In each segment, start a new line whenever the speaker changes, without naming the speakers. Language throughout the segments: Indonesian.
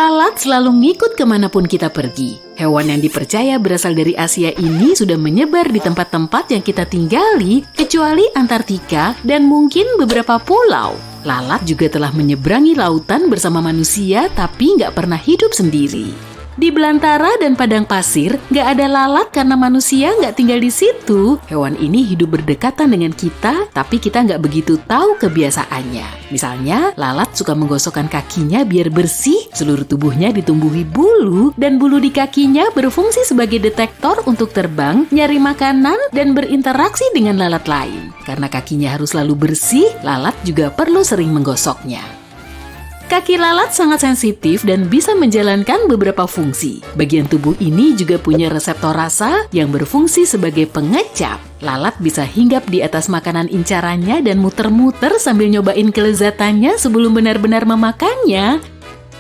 Lalat selalu ngikut kemanapun kita pergi. Hewan yang dipercaya berasal dari Asia ini sudah menyebar di tempat-tempat yang kita tinggali, kecuali Antartika dan mungkin beberapa pulau. Lalat juga telah menyeberangi lautan bersama manusia, tapi nggak pernah hidup sendiri. Di belantara dan padang pasir, nggak ada lalat karena manusia nggak tinggal di situ. Hewan ini hidup berdekatan dengan kita, tapi kita nggak begitu tahu kebiasaannya. Misalnya, lalat suka menggosokkan kakinya biar bersih, seluruh tubuhnya ditumbuhi bulu, dan bulu di kakinya berfungsi sebagai detektor untuk terbang, nyari makanan, dan berinteraksi dengan lalat lain. Karena kakinya harus selalu bersih, lalat juga perlu sering menggosoknya. Kaki lalat sangat sensitif dan bisa menjalankan beberapa fungsi. Bagian tubuh ini juga punya reseptor rasa yang berfungsi sebagai pengecap. Lalat bisa hinggap di atas makanan incarannya dan muter-muter sambil nyobain kelezatannya sebelum benar-benar memakannya.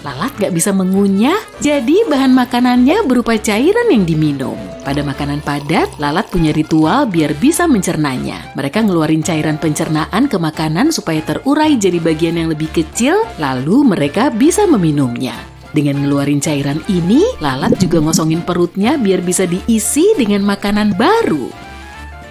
Lalat gak bisa mengunyah, jadi bahan makanannya berupa cairan yang diminum. Pada makanan padat, lalat punya ritual biar bisa mencernanya. Mereka ngeluarin cairan pencernaan ke makanan supaya terurai jadi bagian yang lebih kecil, lalu mereka bisa meminumnya. Dengan ngeluarin cairan ini, lalat juga ngosongin perutnya biar bisa diisi dengan makanan baru.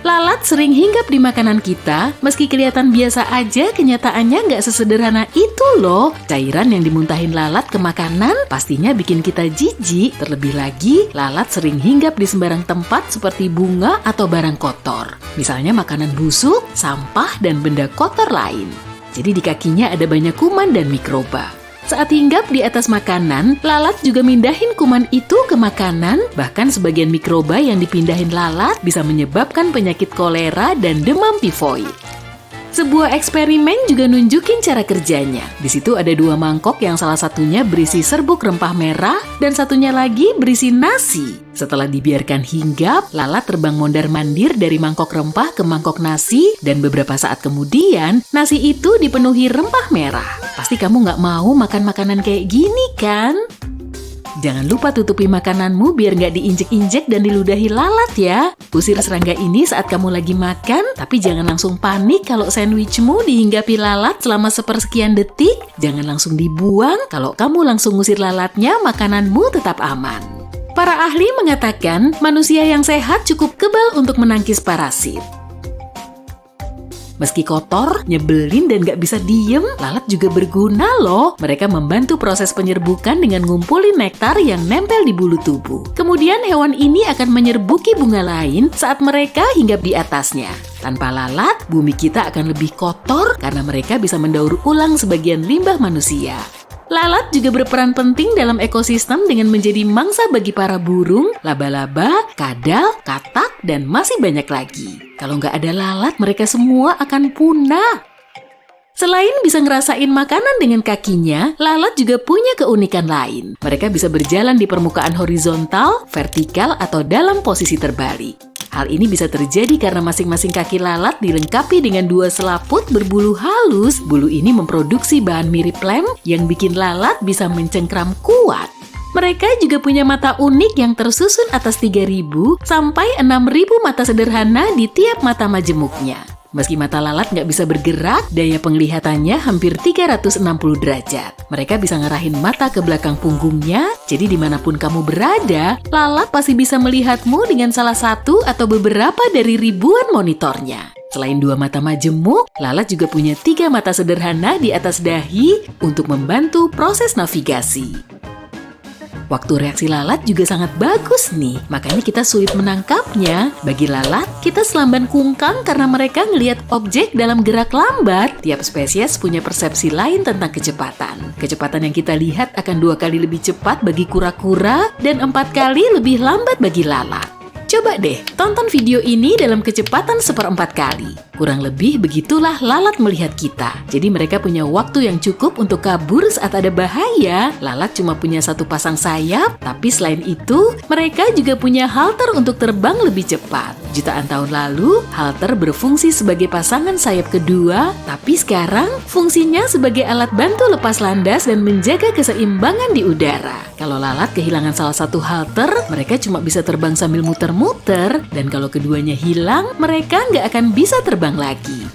Lalat sering hinggap di makanan kita, meski kelihatan biasa aja, kenyataannya nggak sesederhana itu loh. Cairan yang dimuntahin lalat ke makanan pastinya bikin kita jijik. Terlebih lagi, lalat sering hinggap di sembarang tempat seperti bunga atau barang kotor. Misalnya makanan busuk, sampah, dan benda kotor lain. Jadi di kakinya ada banyak kuman dan mikroba. Saat hinggap di atas makanan, lalat juga mindahin kuman itu ke makanan, bahkan sebagian mikroba yang dipindahin lalat bisa menyebabkan penyakit kolera dan demam tifoid. Sebuah eksperimen juga nunjukin cara kerjanya. Di situ ada 2 mangkok yang salah satunya berisi serbuk rempah merah dan satunya lagi berisi nasi. Setelah dibiarkan hinggap, lalat terbang mondar-mandir dari mangkok rempah ke mangkok nasi dan beberapa saat kemudian, nasi itu dipenuhi rempah merah. Pasti kamu nggak mau makan makanan kayak gini kan? Jangan lupa tutupi makananmu biar nggak diinjek-injek dan diludahi lalat ya. Usir serangga ini saat kamu lagi makan, tapi jangan langsung panik kalau sandwichmu dihinggapi lalat selama sepersekian detik. Jangan langsung dibuang, kalau kamu langsung ngusir lalatnya, makananmu tetap aman. Para ahli mengatakan, manusia yang sehat cukup kebal untuk menangkis parasit. Meski kotor, nyebelin, dan gak bisa diem, lalat juga berguna loh. Mereka membantu proses penyerbukan dengan ngumpulin nektar yang nempel di bulu tubuh. Kemudian hewan ini akan menyerbuki bunga lain saat mereka hinggap di atasnya. Tanpa lalat, bumi kita akan lebih kotor karena mereka bisa mendaur ulang sebagian limbah manusia. Lalat juga berperan penting dalam ekosistem dengan menjadi mangsa bagi para burung, laba-laba, kadal, katak, dan masih banyak lagi. Kalau nggak ada lalat, mereka semua akan punah. Selain bisa ngerasain makanan dengan kakinya, lalat juga punya keunikan lain. Mereka bisa berjalan di permukaan horizontal, vertikal, atau dalam posisi terbalik. Hal ini bisa terjadi karena masing-masing kaki lalat dilengkapi dengan 2 selaput berbulu halus. Bulu ini memproduksi bahan mirip lem yang bikin lalat bisa mencengkram kuat. Mereka juga punya mata unik yang tersusun atas 3.000 sampai 6.000 mata sederhana di tiap mata majemuknya. Meski mata lalat nggak bisa bergerak, daya penglihatannya hampir 360 derajat. Mereka bisa ngarahin mata ke belakang punggungnya, jadi dimanapun kamu berada, lalat pasti bisa melihatmu dengan salah satu atau beberapa dari ribuan monitornya. Selain 2 mata majemuk, lalat juga punya 3 mata sederhana di atas dahi untuk membantu proses navigasi. Waktu reaksi lalat juga sangat bagus nih, makanya kita sulit menangkapnya. Bagi lalat, kita selamban kungkang karena mereka ngelihat objek dalam gerak lambat. Tiap spesies punya persepsi lain tentang kecepatan. Kecepatan yang kita lihat akan 2 kali lebih cepat bagi kura-kura dan 4 kali lebih lambat bagi lalat. Coba deh, tonton video ini dalam kecepatan 1/4 kali. Kurang lebih begitulah lalat melihat kita. Jadi mereka punya waktu yang cukup untuk kabur saat ada bahaya. Lalat cuma punya 1 pasang sayap, tapi selain itu, mereka juga punya halter untuk terbang lebih cepat. Jutaan tahun lalu, halter berfungsi sebagai pasangan sayap kedua, tapi sekarang fungsinya sebagai alat bantu lepas landas dan menjaga keseimbangan di udara. Kalau lalat kehilangan salah satu halter, mereka cuma bisa terbang sambil muter-muter, dan kalau keduanya hilang, mereka nggak akan bisa terbang lagi.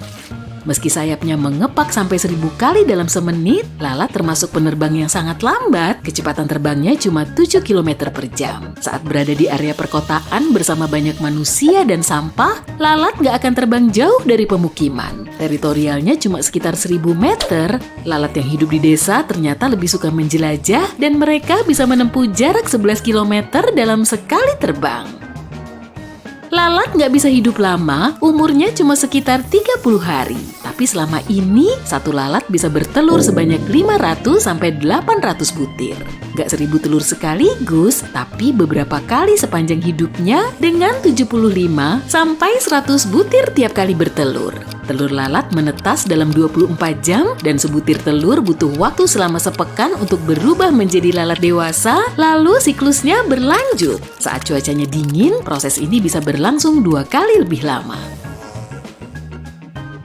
Meski sayapnya mengepak sampai 1000 kali dalam semenit, lalat termasuk penerbang yang sangat lambat. Kecepatan terbangnya cuma 7 km per jam. Saat berada di area perkotaan bersama banyak manusia dan sampah, lalat nggak akan terbang jauh dari pemukiman. Teritorialnya cuma sekitar 1000 meter. Lalat yang hidup di desa ternyata lebih suka menjelajah dan mereka bisa menempuh jarak 11 km dalam sekali terbang. Lalat nggak bisa hidup lama, umurnya cuma sekitar 30 hari. Tapi selama ini, satu lalat bisa bertelur sebanyak 500 sampai 800 butir. Nggak 1000 telur sekaligus, tapi beberapa kali sepanjang hidupnya dengan 75 sampai 100 butir tiap kali bertelur. Telur lalat menetas dalam 24 jam dan sebutir telur butuh waktu selama sepekan untuk berubah menjadi lalat dewasa, lalu siklusnya berlanjut. Saat cuacanya dingin, proses ini bisa berlangsung 2 kali lebih lama.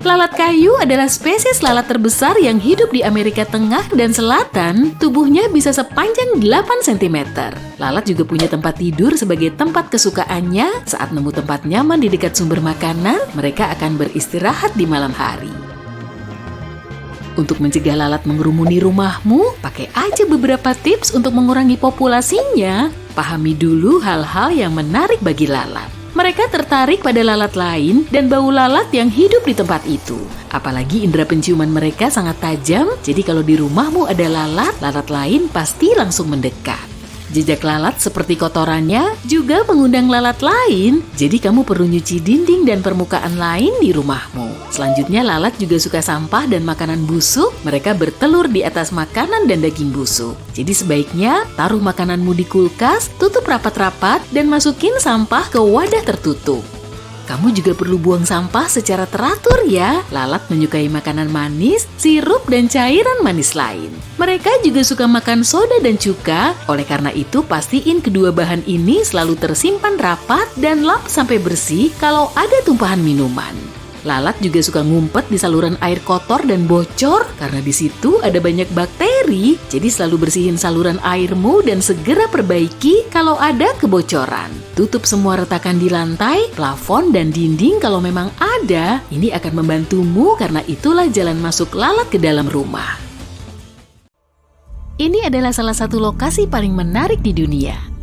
Lalat kayu adalah spesies lalat terbesar yang hidup di Amerika Tengah dan Selatan. Tubuhnya bisa sepanjang 8 cm. Lalat juga punya tempat tidur sebagai tempat kesukaannya. Saat nemu tempat nyaman di dekat sumber makanan, mereka akan beristirahat di malam hari. Untuk mencegah lalat mengerumuni rumahmu, pakai aja beberapa tips untuk mengurangi populasinya. Pahami dulu hal-hal yang menarik bagi lalat. Mereka tertarik pada lalat lain dan bau lalat yang hidup di tempat itu. Apalagi indera penciuman mereka sangat tajam, jadi kalau di rumahmu ada lalat, lalat lain pasti langsung mendekat. Jejak lalat seperti kotorannya juga mengundang lalat lain, jadi kamu perlu nyuci dinding dan permukaan lain di rumahmu. Selanjutnya, lalat juga suka sampah dan makanan busuk. Mereka bertelur di atas makanan dan daging busuk. Jadi sebaiknya taruh makananmu di kulkas, tutup rapat-rapat, dan masukin sampah ke wadah tertutup. Kamu juga perlu buang sampah secara teratur ya. Lalat menyukai makanan manis, sirup, dan cairan manis lain. Mereka juga suka makan soda dan cuka. Oleh karena itu, pastiin kedua bahan ini selalu tersimpan rapat dan lap sampai bersih kalau ada tumpahan minuman. Lalat juga suka ngumpet di saluran air kotor dan bocor karena di situ ada banyak bakteri. Jadi selalu bersihin saluran airmu dan segera perbaiki kalau ada kebocoran. Tutup semua retakan di lantai, plafon, dan dinding kalau memang ada. Ini akan membantumu karena itulah jalan masuk lalat ke dalam rumah. Ini adalah salah satu lokasi paling menarik di dunia.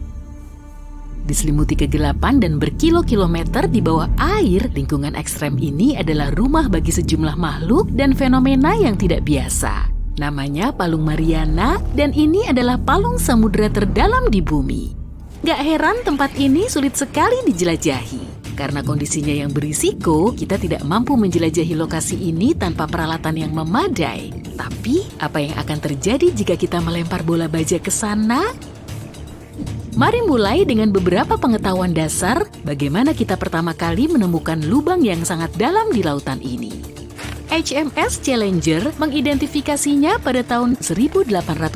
Diselimuti kegelapan dan berkilo-kilometer di bawah air, lingkungan ekstrem ini adalah rumah bagi sejumlah makhluk dan fenomena yang tidak biasa. Namanya Palung Mariana, dan ini adalah palung samudera terdalam di bumi. Gak heran tempat ini sulit sekali dijelajahi. Karena kondisinya yang berisiko, kita tidak mampu menjelajahi lokasi ini tanpa peralatan yang memadai. Tapi, apa yang akan terjadi jika kita melempar bola baja ke sana? Mari mulai dengan beberapa pengetahuan dasar bagaimana kita pertama kali menemukan lubang yang sangat dalam di lautan ini. HMS Challenger mengidentifikasinya pada tahun 1875.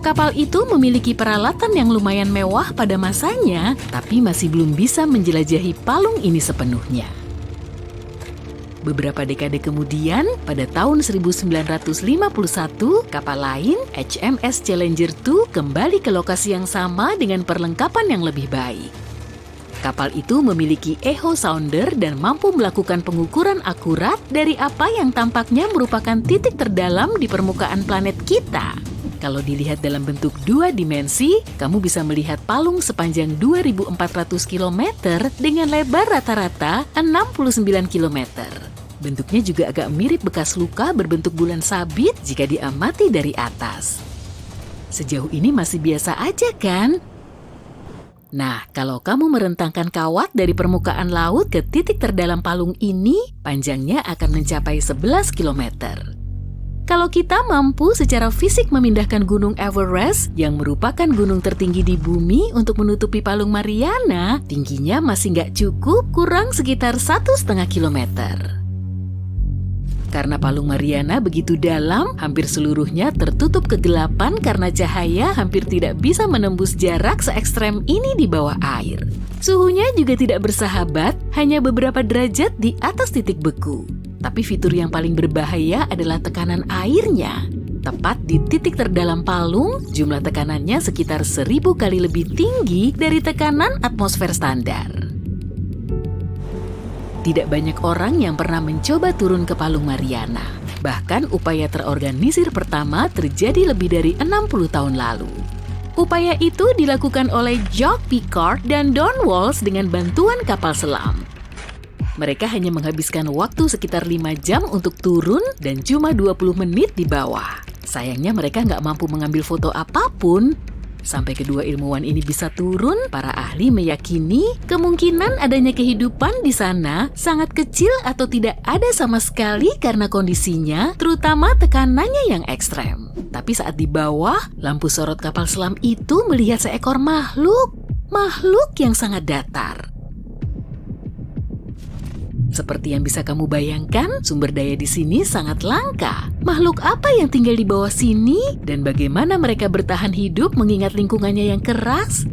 Kapal itu memiliki peralatan yang lumayan mewah pada masanya, tapi masih belum bisa menjelajahi palung ini sepenuhnya. Beberapa dekade kemudian, pada tahun 1951, kapal lain, HMS Challenger II, kembali ke lokasi yang sama dengan perlengkapan yang lebih baik. Kapal itu memiliki echo sounder dan mampu melakukan pengukuran akurat dari apa yang tampaknya merupakan titik terdalam di permukaan planet kita. Kalau dilihat dalam bentuk 2 dimensi, kamu bisa melihat palung sepanjang 2.400 km dengan lebar rata-rata 69 km. Bentuknya juga agak mirip bekas luka berbentuk bulan sabit jika diamati dari atas. Sejauh ini masih biasa aja kan? Nah, kalau kamu merentangkan kawat dari permukaan laut ke titik terdalam palung ini, panjangnya akan mencapai 11 km. Kalau kita mampu secara fisik memindahkan Gunung Everest yang merupakan gunung tertinggi di bumi untuk menutupi Palung Mariana, tingginya masih nggak cukup, kurang sekitar 1,5 kilometer. Karena Palung Mariana begitu dalam, hampir seluruhnya tertutup kegelapan karena cahaya hampir tidak bisa menembus jarak se-ekstrem ini di bawah air. Suhunya juga tidak bersahabat, hanya beberapa derajat di atas titik beku. Tapi fitur yang paling berbahaya adalah tekanan airnya. Tepat di titik terdalam palung, jumlah tekanannya sekitar 1000 kali lebih tinggi dari tekanan atmosfer standar. Tidak banyak orang yang pernah mencoba turun ke Palung Mariana. Bahkan upaya terorganisir pertama terjadi lebih dari 60 tahun lalu. Upaya itu dilakukan oleh Jacques Piccard dan Don Walsh dengan bantuan kapal selam. Mereka hanya menghabiskan waktu sekitar 5 jam untuk turun dan cuma 20 menit di bawah. Sayangnya mereka nggak mampu mengambil foto apapun. Sampai kedua ilmuwan ini bisa turun, para ahli meyakini kemungkinan adanya kehidupan di sana sangat kecil atau tidak ada sama sekali karena kondisinya, terutama tekanannya yang ekstrem. Tapi saat di bawah, lampu sorot kapal selam itu melihat seekor makhluk yang sangat datar. Seperti yang bisa kamu bayangkan, sumber daya di sini sangat langka. Makhluk apa yang tinggal di bawah sini? Dan bagaimana mereka bertahan hidup mengingat lingkungannya yang keras?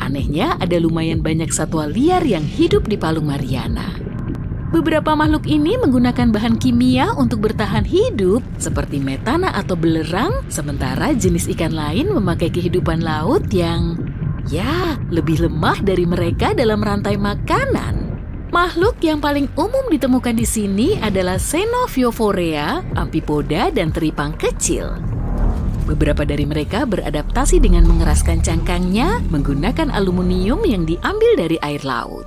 Anehnya, ada lumayan banyak satwa liar yang hidup di Palung Mariana. Beberapa makhluk ini menggunakan bahan kimia untuk bertahan hidup, seperti metana atau belerang, sementara jenis ikan lain memakai kehidupan laut yang, lebih lemah dari mereka dalam rantai makanan. Makhluk yang paling umum ditemukan di sini adalah Xenophyophora, amfipoda, dan teripang kecil. Beberapa dari mereka beradaptasi dengan mengeraskan cangkangnya menggunakan aluminium yang diambil dari air laut.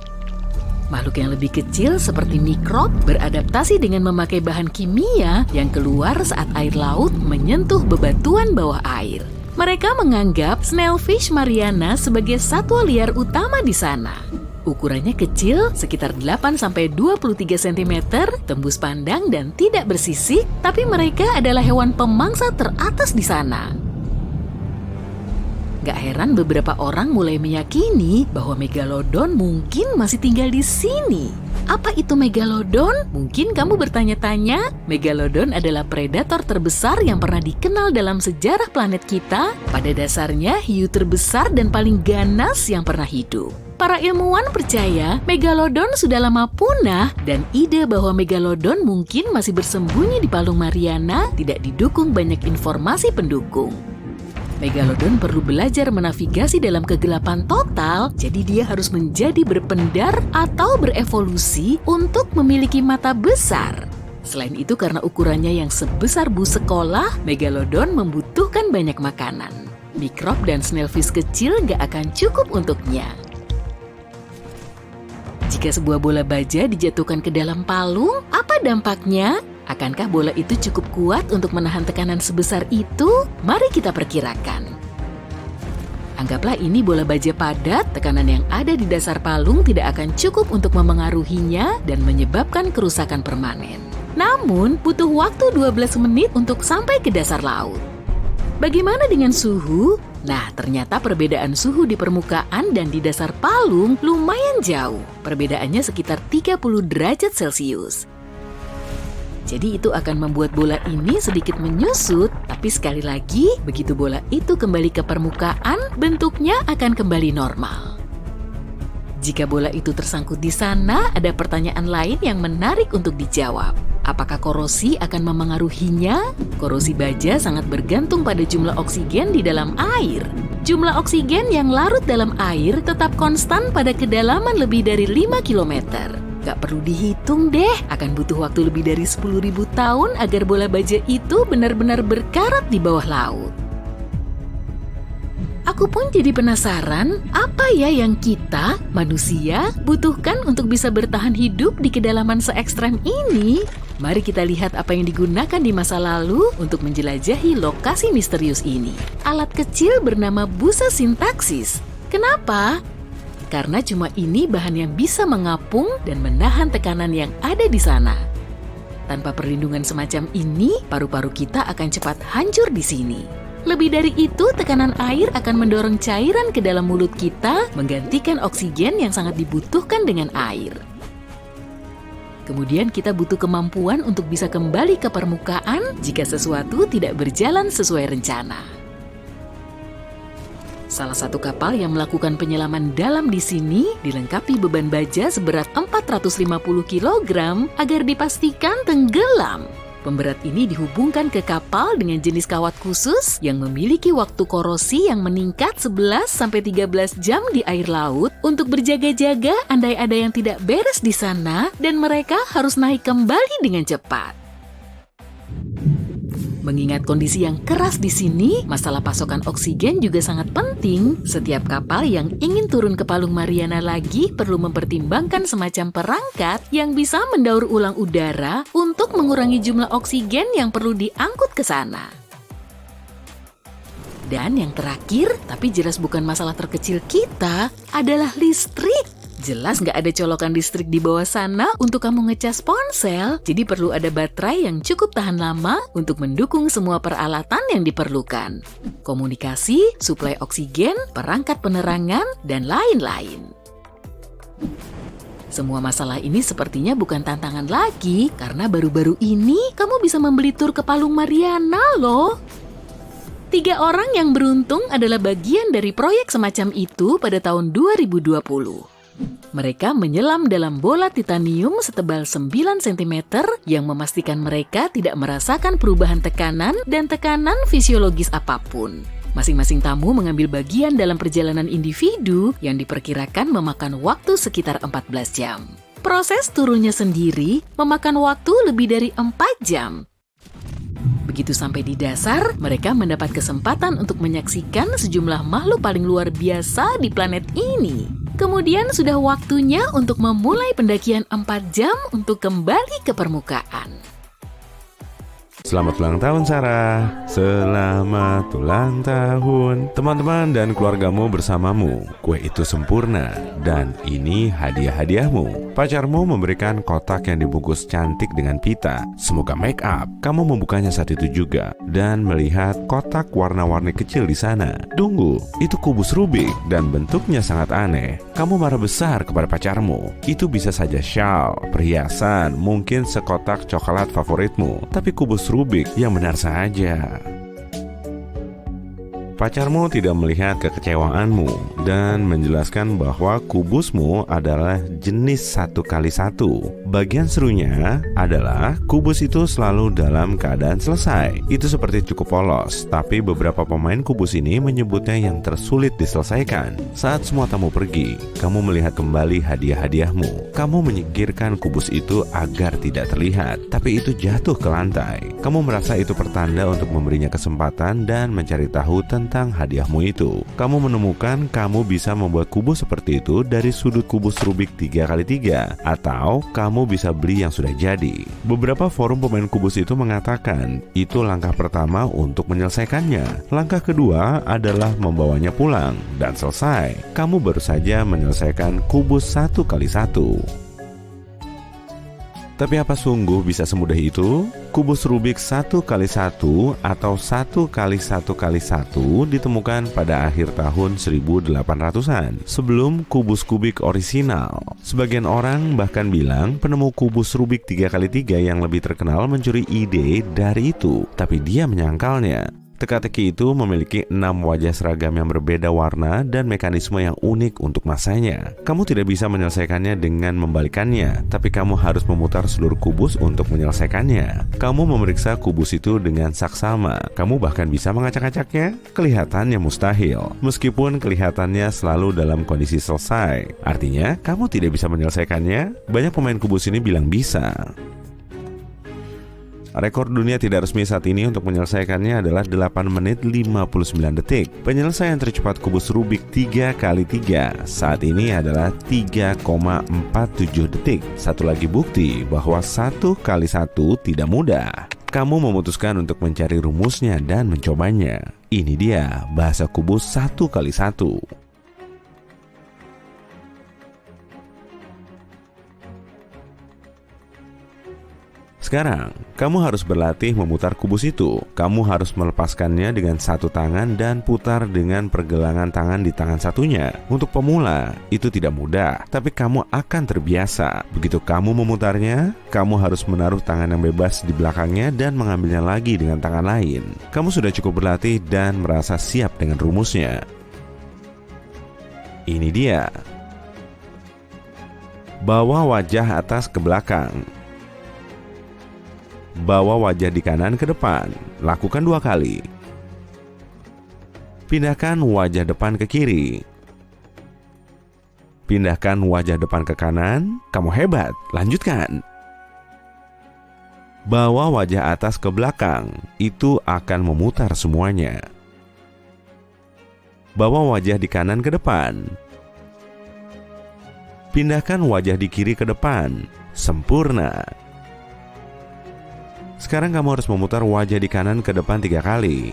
Makhluk yang lebih kecil seperti mikrob beradaptasi dengan memakai bahan kimia yang keluar saat air laut menyentuh bebatuan bawah air. Mereka menganggap snailfish Mariana sebagai satwa liar utama di sana. Ukurannya kecil, sekitar 8-23 cm, tembus pandang dan tidak bersisik, tapi mereka adalah hewan pemangsa teratas di sana. Gak heran beberapa orang mulai meyakini bahwa megalodon mungkin masih tinggal di sini. Apa itu megalodon? Mungkin kamu bertanya-tanya, megalodon adalah predator terbesar yang pernah dikenal dalam sejarah planet kita. Pada dasarnya, hiu terbesar dan paling ganas yang pernah hidup. Para ilmuwan percaya megalodon sudah lama punah dan ide bahwa megalodon mungkin masih bersembunyi di Palung Mariana tidak didukung banyak informasi pendukung. Megalodon perlu belajar menavigasi dalam kegelapan total, jadi dia harus menjadi berpendar atau berevolusi untuk memiliki mata besar. Selain itu, karena ukurannya yang sebesar bus sekolah, megalodon membutuhkan banyak makanan. Mikrob dan snailfish kecil gak akan cukup untuknya. Jika sebuah bola baja dijatuhkan ke dalam palung, apa dampaknya? Akankah bola itu cukup kuat untuk menahan tekanan sebesar itu? Mari kita perkirakan. Anggaplah ini bola baja padat, tekanan yang ada di dasar palung tidak akan cukup untuk memengaruhinya dan menyebabkan kerusakan permanen. Namun, butuh waktu 12 menit untuk sampai ke dasar laut. Bagaimana dengan suhu? Nah, ternyata perbedaan suhu di permukaan dan di dasar palung lumayan jauh. Perbedaannya sekitar 30 derajat Celcius. Jadi itu akan membuat bola ini sedikit menyusut, tapi sekali lagi, begitu bola itu kembali ke permukaan, bentuknya akan kembali normal. Jika bola itu tersangkut di sana, ada pertanyaan lain yang menarik untuk dijawab. Apakah korosi akan memengaruhinya? Korosi baja sangat bergantung pada jumlah oksigen di dalam air. Jumlah oksigen yang larut dalam air tetap konstan pada kedalaman lebih dari 5 km. Gak perlu dihitung deh, akan butuh waktu lebih dari 10.000 tahun agar bola baja itu benar-benar berkarat di bawah laut. Aku pun jadi penasaran, apa ya yang kita, manusia, butuhkan untuk bisa bertahan hidup di kedalaman se-ekstrem ini? Mari kita lihat apa yang digunakan di masa lalu untuk menjelajahi lokasi misterius ini. Alat kecil bernama busa sintaksis. Kenapa? Karena cuma ini bahan yang bisa mengapung dan menahan tekanan yang ada di sana. Tanpa perlindungan semacam ini, paru-paru kita akan cepat hancur di sini. Lebih dari itu, tekanan air akan mendorong cairan ke dalam mulut kita, menggantikan oksigen yang sangat dibutuhkan dengan air. Kemudian kita butuh kemampuan untuk bisa kembali ke permukaan jika sesuatu tidak berjalan sesuai rencana. Salah satu kapal yang melakukan penyelaman dalam di sini dilengkapi beban baja seberat 450 kg agar dipastikan tenggelam. Pemberat ini dihubungkan ke kapal dengan jenis kawat khusus yang memiliki waktu korosi yang meningkat 11-13 jam di air laut untuk berjaga-jaga andai ada yang tidak beres di sana dan mereka harus naik kembali dengan cepat. Mengingat kondisi yang keras di sini, masalah pasokan oksigen juga sangat penting. Setiap kapal yang ingin turun ke Palung Mariana lagi perlu mempertimbangkan semacam perangkat yang bisa mendaur ulang udara untuk mengurangi jumlah oksigen yang perlu diangkut ke sana. Dan yang terakhir, tapi jelas bukan masalah terkecil kita, adalah listrik. Jelas nggak ada colokan listrik di bawah sana untuk kamu ngecas ponsel, jadi perlu ada baterai yang cukup tahan lama untuk mendukung semua peralatan yang diperlukan. Komunikasi, suplai oksigen, perangkat penerangan, dan lain-lain. Semua masalah ini sepertinya bukan tantangan lagi, karena baru-baru ini kamu bisa membeli tur ke Palung Mariana loh. 3 orang yang beruntung adalah bagian dari proyek semacam itu pada tahun 2020. Mereka menyelam dalam bola titanium setebal 9 cm yang memastikan mereka tidak merasakan perubahan tekanan dan tekanan fisiologis apapun. Masing-masing tamu mengambil bagian dalam perjalanan individu yang diperkirakan memakan waktu sekitar 14 jam. Proses turunnya sendiri memakan waktu lebih dari 4 jam. Begitu sampai di dasar, mereka mendapat kesempatan untuk menyaksikan sejumlah makhluk paling luar biasa di planet ini. Kemudian sudah waktunya untuk memulai pendakian 4 jam untuk kembali ke permukaan.
Selamat ulang tahun Sarah. Selamat ulang tahun teman-teman dan keluargamu bersamamu. Kue itu sempurna dan ini hadiah-hadiahmu. Pacarmu memberikan kotak yang dibungkus cantik dengan pita. Semoga make up. Kamu membukanya saat itu juga dan melihat kotak warna-warni kecil di sana. Tunggu, itu kubus Rubik dan bentuknya sangat aneh. Kamu marah besar kepada pacarmu. Itu bisa saja shawl, perhiasan, mungkin sekotak coklat favoritmu. Tapi kubus Rubik yang benar saja. Pacarmu tidak melihat kekecewaanmu dan menjelaskan bahwa kubusmu adalah jenis 1x1. Bagian serunya adalah kubus itu selalu dalam keadaan selesai. Itu seperti cukup polos, tapi beberapa pemain kubus ini menyebutnya yang tersulit diselesaikan. Saat semua tamu pergi, kamu melihat kembali hadiah-hadiahmu. Kamu menyingkirkan kubus itu agar tidak terlihat, tapi itu jatuh ke lantai. Kamu merasa itu pertanda untuk memberinya kesempatan dan mencari tahu tentang hadiahmu itu. Kamu menemukan kamu bisa membuat kubus seperti itu dari sudut kubus Rubik 3x3 atau kamu bisa beli yang sudah jadi. Beberapa forum pemain kubus itu mengatakan itu langkah pertama untuk menyelesaikannya. Langkah kedua adalah membawanya pulang dan selesai. Kamu baru saja menyelesaikan kubus 1x1. Tapi apa sungguh bisa semudah itu? Kubus Rubik 1x1 atau 1x1x1 ditemukan pada akhir tahun 1800-an, sebelum kubus kubik orisinal. Sebagian orang bahkan bilang penemu kubus Rubik 3x3 yang lebih terkenal mencuri ide dari itu, tapi dia menyangkalnya. Teka-teki itu memiliki 6 wajah seragam yang berbeda warna dan mekanisme yang unik untuk masanya. Kamu tidak bisa menyelesaikannya dengan membalikannya, tapi kamu harus memutar seluruh kubus untuk menyelesaikannya. Kamu memeriksa kubus itu dengan saksama. Kamu bahkan bisa mengacak-acaknya. Kelihatannya mustahil, meskipun kelihatannya selalu dalam kondisi selesai. Artinya, kamu tidak bisa menyelesaikannya. Banyak pemain kubus ini bilang bisa. Rekor dunia tidak resmi saat ini untuk menyelesaikannya adalah 8 menit 59 detik. Penyelesaian tercepat kubus Rubik 3x3 saat ini adalah 3,47 detik. Satu lagi bukti bahwa 1x1 tidak mudah. Kamu memutuskan untuk mencari rumusnya dan mencobanya. Ini dia bahasa kubus 1x1. Sekarang, kamu harus berlatih memutar kubus itu. Kamu harus melepaskannya dengan satu tangan dan putar dengan pergelangan tangan di tangan satunya. Untuk pemula, itu tidak mudah, tapi kamu akan terbiasa. Begitu kamu memutarnya, kamu harus menaruh tangan yang bebas di belakangnya dan mengambilnya lagi dengan tangan lain. Kamu sudah cukup berlatih dan merasa siap dengan rumusnya. Ini dia. Bawa wajah atas ke belakang. bawa wajah di kanan ke depan. Lakukan 2 kali. Pindahkan wajah depan ke kiri. Pindahkan wajah depan ke kanan. Kamu hebat, lanjutkan. Bawa wajah atas ke belakang. Itu akan memutar semuanya. Bawa wajah di kanan ke depan. Pindahkan wajah di kiri ke depan. Sempurna. Sekarang kamu harus memutar wajah di kanan ke depan 3 kali.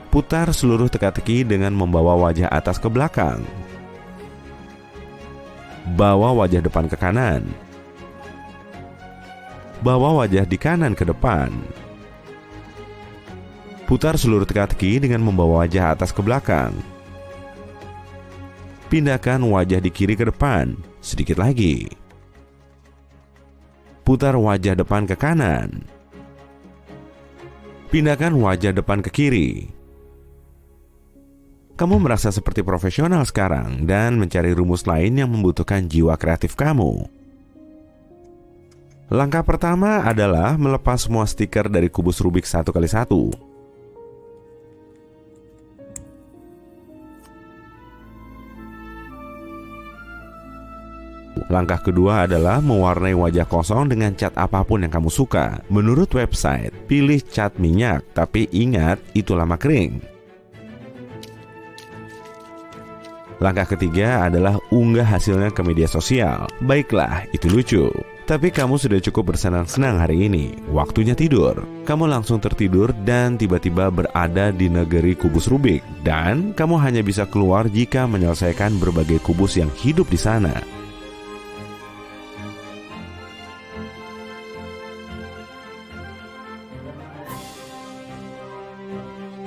Putar seluruh teka-teki dengan membawa wajah atas ke belakang. Bawa wajah depan ke kanan. Bawa wajah di kanan ke depan. Putar seluruh teka-teki dengan membawa wajah atas ke belakang. Pindahkan wajah di kiri ke depan. Sedikit lagi. Putar wajah depan ke kanan. Pindahkan wajah depan ke kiri. Kamu merasa seperti profesional sekarang dan mencari rumus lain yang membutuhkan jiwa kreatif kamu. Langkah pertama adalah melepas semua stiker dari kubus Rubik 1x1. Langkah kedua adalah mewarnai wajah kosong dengan cat apapun yang kamu suka. Menurut website, pilih cat minyak, tapi ingat itu lama kering. Langkah ketiga adalah unggah hasilnya ke media sosial. Baiklah, itu lucu. Tapi kamu sudah cukup bersenang-senang hari ini. Waktunya tidur. Kamu langsung tertidur dan tiba-tiba berada di negeri kubus Rubik. Dan kamu hanya bisa keluar jika menyelesaikan berbagai kubus yang hidup di sana.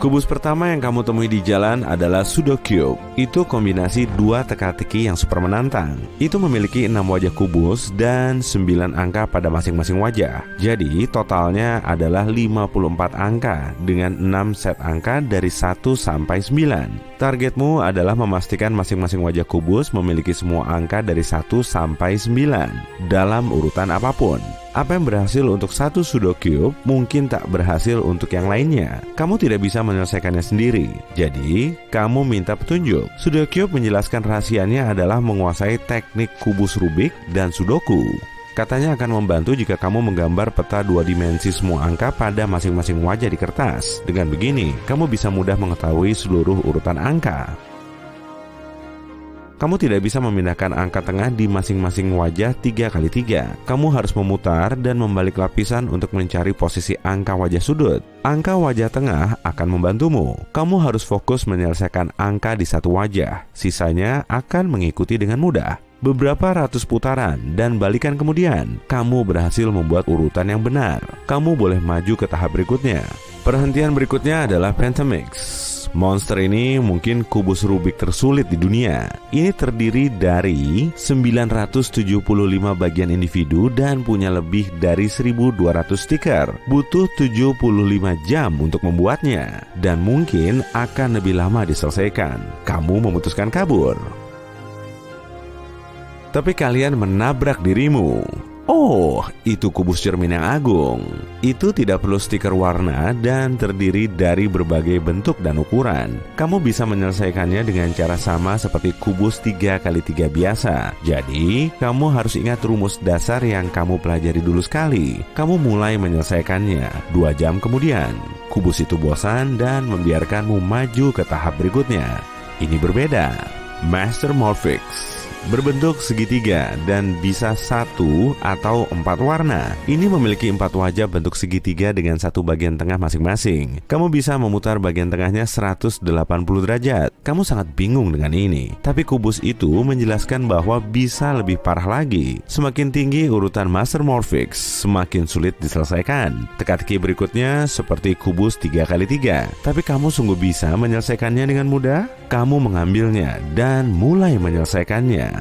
Kubus pertama yang kamu temui di jalan adalah Sudocube. Itu kombinasi 2 teka-teki yang super menantang. Itu memiliki 6 wajah kubus dan 9 angka pada masing-masing wajah. Jadi totalnya adalah 54 angka dengan 6 set angka dari 1 sampai 9. Targetmu adalah memastikan masing-masing wajah kubus memiliki semua angka dari 1 sampai 9 dalam urutan apapun. Apa yang berhasil untuk satu Sudocube mungkin tak berhasil untuk yang lainnya. Kamu tidak bisa menyelesaikannya sendiri. Jadi, kamu minta petunjuk. Sudocube menjelaskan rahasianya adalah menguasai teknik kubus Rubik dan Sudoku. Katanya akan membantu jika kamu menggambar peta 2 dimensi semua angka pada masing-masing wajah di kertas. Dengan begini, kamu bisa mudah mengetahui seluruh urutan angka. Kamu tidak bisa memindahkan angka tengah di masing-masing wajah 3x3. Kamu harus memutar dan membalik lapisan untuk mencari posisi angka wajah sudut. Angka wajah tengah akan membantumu. Kamu harus fokus menyelesaikan angka di satu wajah. Sisanya akan mengikuti dengan mudah. Beberapa ratus putaran dan balikan kemudian, kamu berhasil membuat urutan yang benar. Kamu boleh maju ke tahap berikutnya. Perhentian berikutnya adalah Pentamix. Monster ini mungkin kubus Rubik tersulit di dunia. Ini terdiri dari 975 bagian individu dan punya lebih dari 1200 stiker. Butuh 75 jam untuk membuatnya dan mungkin akan lebih lama diselesaikan. Kamu memutuskan kabur. Tapi kalian menabrak dirimu. Oh, itu kubus cermin yang agung. Itu tidak perlu stiker warna dan terdiri dari berbagai bentuk dan ukuran. Kamu bisa menyelesaikannya dengan cara sama seperti kubus 3x3 biasa. Jadi, kamu harus ingat rumus dasar yang kamu pelajari dulu sekali. Kamu mulai menyelesaikannya 2 jam kemudian. Kubus itu bosan dan membiarkanmu maju ke tahap berikutnya. Ini berbeda. Master Morphix berbentuk segitiga dan bisa 1 atau 4 warna. Ini memiliki 4 wajah bentuk segitiga dengan 1 bagian tengah masing-masing. Kamu bisa memutar bagian tengahnya 180 derajat. Kamu sangat bingung dengan ini. Tapi kubus itu menjelaskan bahwa bisa lebih parah lagi. Semakin tinggi urutan Master Morphix, semakin sulit diselesaikan. Teka-teki berikutnya seperti kubus 3x3. Tapi kamu sungguh bisa menyelesaikannya dengan mudah? Kamu mengambilnya dan mulai menyelesaikannya.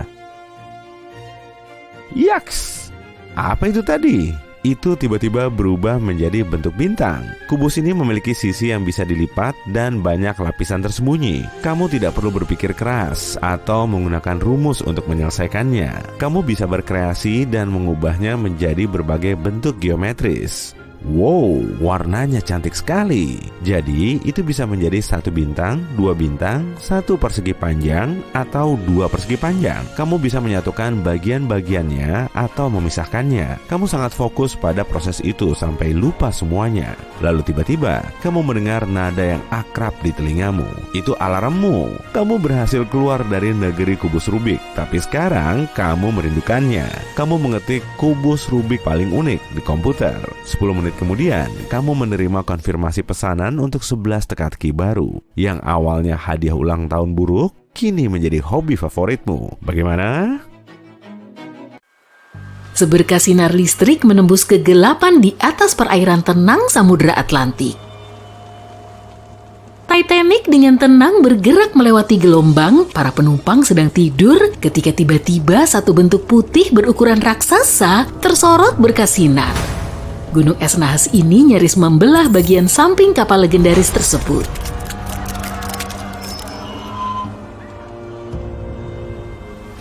Yaks! Apa itu tadi? itu tiba-tiba berubah menjadi bentuk bintang. Kubus ini memiliki sisi yang bisa dilipat dan banyak lapisan tersembunyi. Kamu tidak perlu berpikir keras atau menggunakan rumus untuk menyelesaikannya. Kamu bisa berkreasi dan mengubahnya menjadi berbagai bentuk geometris. Wow, warnanya cantik sekali. Jadi itu bisa menjadi 1 bintang, 2 bintang, 1 persegi panjang, atau 2 persegi panjang. Kamu bisa menyatukan bagian-bagiannya atau memisahkannya. Kamu sangat fokus pada proses itu sampai lupa semuanya. Lalu tiba-tiba kamu mendengar nada yang akrab di telingamu. Itu alarmmu. Kamu berhasil keluar dari negeri kubus Rubik. Tapi sekarang kamu merindukannya. Kamu mengetik kubus Rubik paling unik di komputer. 10 menit kemudian, kamu menerima konfirmasi pesanan untuk 11 teka-teki baru. Yang awalnya hadiah ulang tahun buruk, kini menjadi hobi favoritmu. Bagaimana?
Seberkas sinar listrik menembus kegelapan di atas perairan tenang Samudra Atlantik. Titanic dengan tenang bergerak melewati gelombang. Para penumpang sedang tidur ketika tiba-tiba satu bentuk putih berukuran raksasa tersorot berkas sinar. Gunung es nahas ini nyaris membelah bagian samping kapal legendaris tersebut.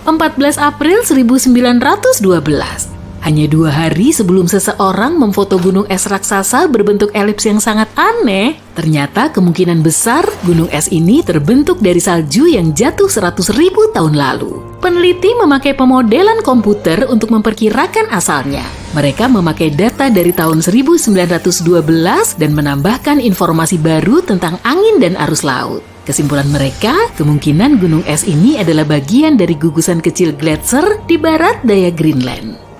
(14 April 1912). Hanya 2 hari sebelum seseorang memfoto gunung es raksasa berbentuk elips yang sangat aneh, ternyata kemungkinan besar gunung es ini terbentuk dari salju yang jatuh 100.000 tahun lalu. Peneliti memakai pemodelan komputer untuk memperkirakan asalnya. Mereka memakai data dari tahun 1912 dan menambahkan informasi baru tentang angin dan arus laut. Kesimpulan mereka, kemungkinan gunung es ini adalah bagian dari gugusan kecil gletser di barat daya Greenland.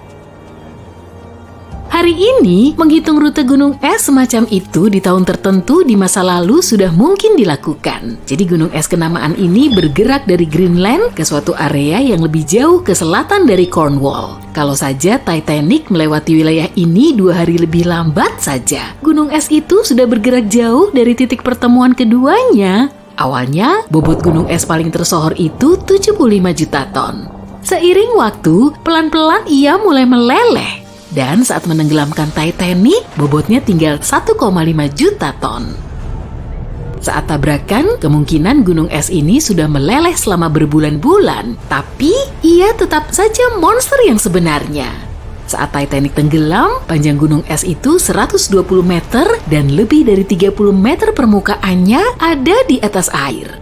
Hari ini, menghitung rute gunung es semacam itu di tahun tertentu di masa lalu sudah mungkin dilakukan. Jadi gunung es kenamaan ini bergerak dari Greenland ke suatu area yang lebih jauh ke selatan dari Cornwall. Kalau saja Titanic melewati wilayah ini 2 hari lebih lambat saja, gunung es itu sudah bergerak jauh dari titik pertemuan keduanya. Awalnya, bobot gunung es paling tersohor itu 75 juta ton. Seiring waktu, pelan-pelan ia mulai meleleh. Dan saat menenggelamkan Titanic, bobotnya tinggal 1,5 juta ton. Saat tabrakan, kemungkinan gunung es ini sudah meleleh selama berbulan-bulan, tapi ia tetap saja monster yang sebenarnya. Saat Titanic tenggelam, panjang gunung es itu 120 meter dan lebih dari 30 meter permukaannya ada di atas air.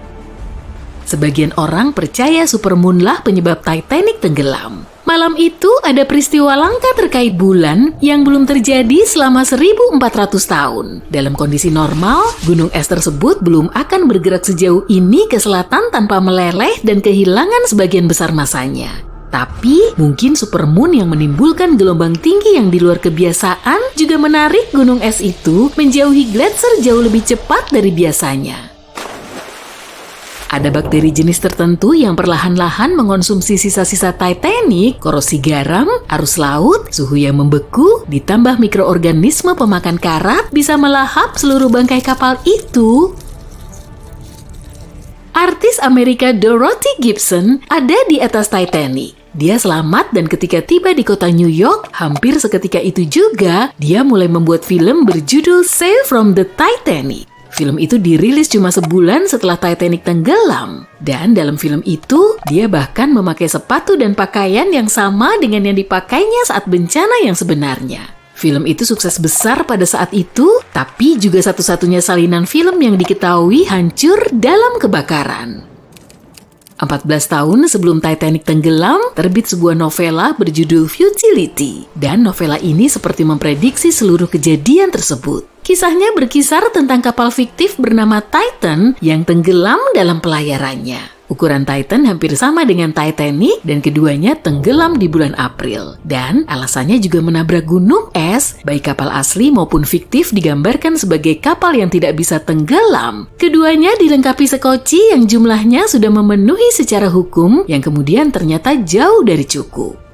Sebagian orang percaya supermoon lah penyebab Titanic tenggelam. Malam itu ada peristiwa langka terkait bulan yang belum terjadi selama 1400 tahun. Dalam kondisi normal, gunung es tersebut belum akan bergerak sejauh ini ke selatan tanpa meleleh dan kehilangan sebagian besar masanya. Tapi, mungkin supermoon yang menimbulkan gelombang tinggi yang di luar kebiasaan juga menarik gunung es itu menjauhi gletser jauh lebih cepat dari biasanya. Ada bakteri jenis tertentu yang perlahan-lahan mengonsumsi sisa-sisa Titanic, korosi garam, arus laut, suhu yang membeku, ditambah mikroorganisme pemakan karat bisa melahap seluruh bangkai kapal itu. Artis Amerika Dorothy Gibson ada di atas Titanic. Dia selamat dan ketika tiba di kota New York, hampir seketika itu juga, dia mulai membuat film berjudul Sail from the Titanic. Film itu dirilis cuma sebulan setelah Titanic tenggelam. Dan dalam film itu, dia bahkan memakai sepatu dan pakaian yang sama dengan yang dipakainya saat bencana yang sebenarnya. Film itu sukses besar pada saat itu, tapi juga satu-satunya salinan film yang diketahui hancur dalam kebakaran. 14 tahun sebelum Titanic tenggelam, terbit sebuah novela berjudul Futility. Dan novela ini seperti memprediksi seluruh kejadian tersebut. Kisahnya berkisar tentang kapal fiktif bernama Titan yang tenggelam dalam pelayarannya. Ukuran Titan hampir sama dengan Titanic dan keduanya tenggelam di bulan April. Dan alasannya juga menabrak gunung es, baik kapal asli maupun fiktif digambarkan sebagai kapal yang tidak bisa tenggelam. Keduanya dilengkapi sekoci yang jumlahnya sudah memenuhi secara hukum yang kemudian ternyata jauh dari cukup.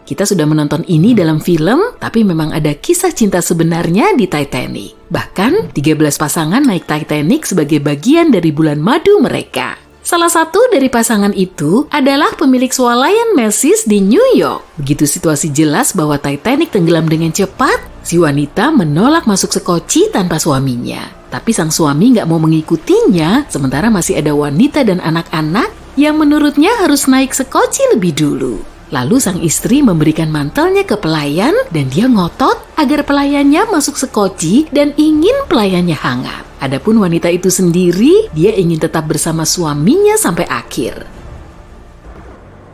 Kita sudah menonton ini dalam film, tapi memang ada kisah cinta sebenarnya di Titanic. Bahkan, 13 pasangan naik Titanic sebagai bagian dari bulan madu mereka. Salah satu dari pasangan itu adalah pemilik swalayan Macy's di New York. Begitu situasi jelas bahwa Titanic tenggelam dengan cepat, si wanita menolak masuk sekoci tanpa suaminya. Tapi sang suami nggak mau mengikutinya, sementara masih ada wanita dan anak-anak yang menurutnya harus naik sekoci lebih dulu. Lalu sang istri memberikan mantelnya ke pelayan dan dia ngotot agar pelayannya masuk sekoci dan ingin pelayannya hangat. Adapun wanita itu sendiri, dia ingin tetap bersama suaminya sampai akhir.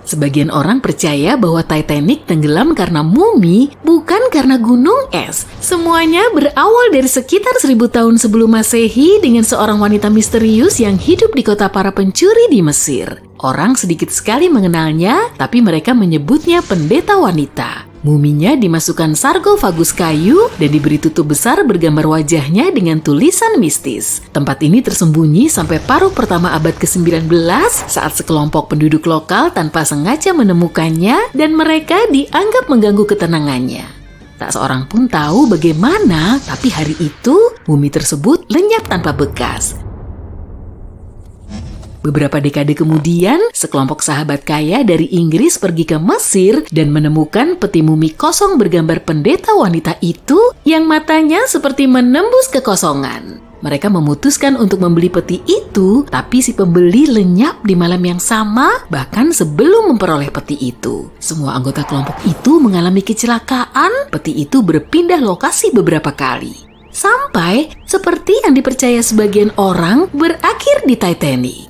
Sebagian orang percaya bahwa Titanic tenggelam karena mumi, bukan karena gunung es. Semuanya berawal dari sekitar 1000 tahun sebelum Masehi dengan seorang wanita misterius yang hidup di kota para pencuri di Mesir. Orang sedikit sekali mengenalnya, tapi mereka menyebutnya pendeta wanita. Muminya dimasukkan sarkofagus kayu dan diberi tutup besar bergambar wajahnya dengan tulisan mistis. Tempat ini tersembunyi sampai paruh pertama abad ke-19 saat sekelompok penduduk lokal tanpa sengaja menemukannya dan mereka dianggap mengganggu ketenangannya. Tak seorang pun tahu bagaimana, tapi hari itu mumi tersebut lenyap tanpa bekas. Beberapa dekade kemudian, sekelompok sahabat kaya dari Inggris pergi ke Mesir dan menemukan peti mumi kosong bergambar pendeta wanita itu yang matanya seperti menembus kekosongan. Mereka memutuskan untuk membeli peti itu, tapi si pembeli lenyap di malam yang sama, bahkan sebelum memperoleh peti itu. Semua anggota kelompok itu mengalami kecelakaan, peti itu berpindah lokasi beberapa kali. Sampai, seperti yang dipercaya sebagian orang, berakhir di Titanic.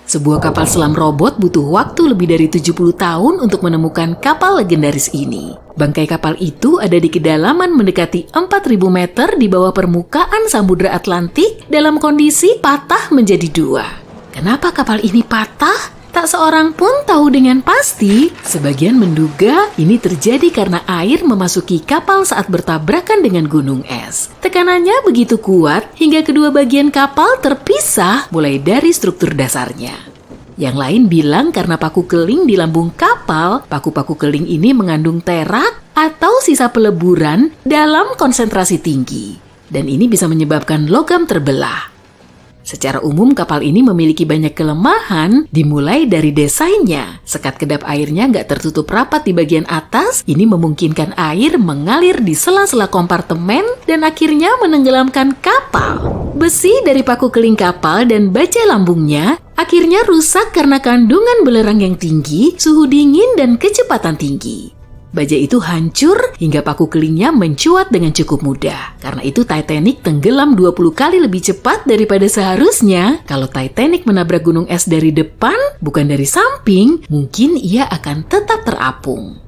Sebuah kapal selam robot butuh waktu lebih dari 70 tahun untuk menemukan kapal legendaris ini. Bangkai kapal itu ada di kedalaman mendekati 4.000 meter di bawah permukaan Samudra Atlantik dalam kondisi patah menjadi dua. Kenapa kapal ini patah? Tak seorang pun tahu dengan pasti. Sebagian menduga ini terjadi karena air memasuki kapal saat bertabrakan dengan gunung es. Tekanannya begitu kuat hingga kedua bagian kapal terpisah mulai dari struktur dasarnya. Yang lain bilang karena paku keling di lambung kapal, paku-paku keling ini mengandung terak atau sisa peleburan dalam konsentrasi tinggi. Dan ini bisa menyebabkan logam terbelah. Secara umum kapal ini memiliki banyak kelemahan, dimulai dari desainnya. Sekat kedap airnya nggak tertutup rapat di bagian atas, ini memungkinkan air mengalir di sela-sela kompartemen dan akhirnya menenggelamkan kapal. Besi dari paku keling kapal dan baja lambungnya akhirnya rusak karena kandungan belerang yang tinggi, suhu dingin, dan kecepatan tinggi. Baja itu hancur hingga paku kelingnya mencuat dengan cukup mudah. Karena itu Titanic tenggelam 20 kali lebih cepat daripada seharusnya. Kalau Titanic menabrak gunung es dari depan, bukan dari samping, mungkin ia akan tetap terapung.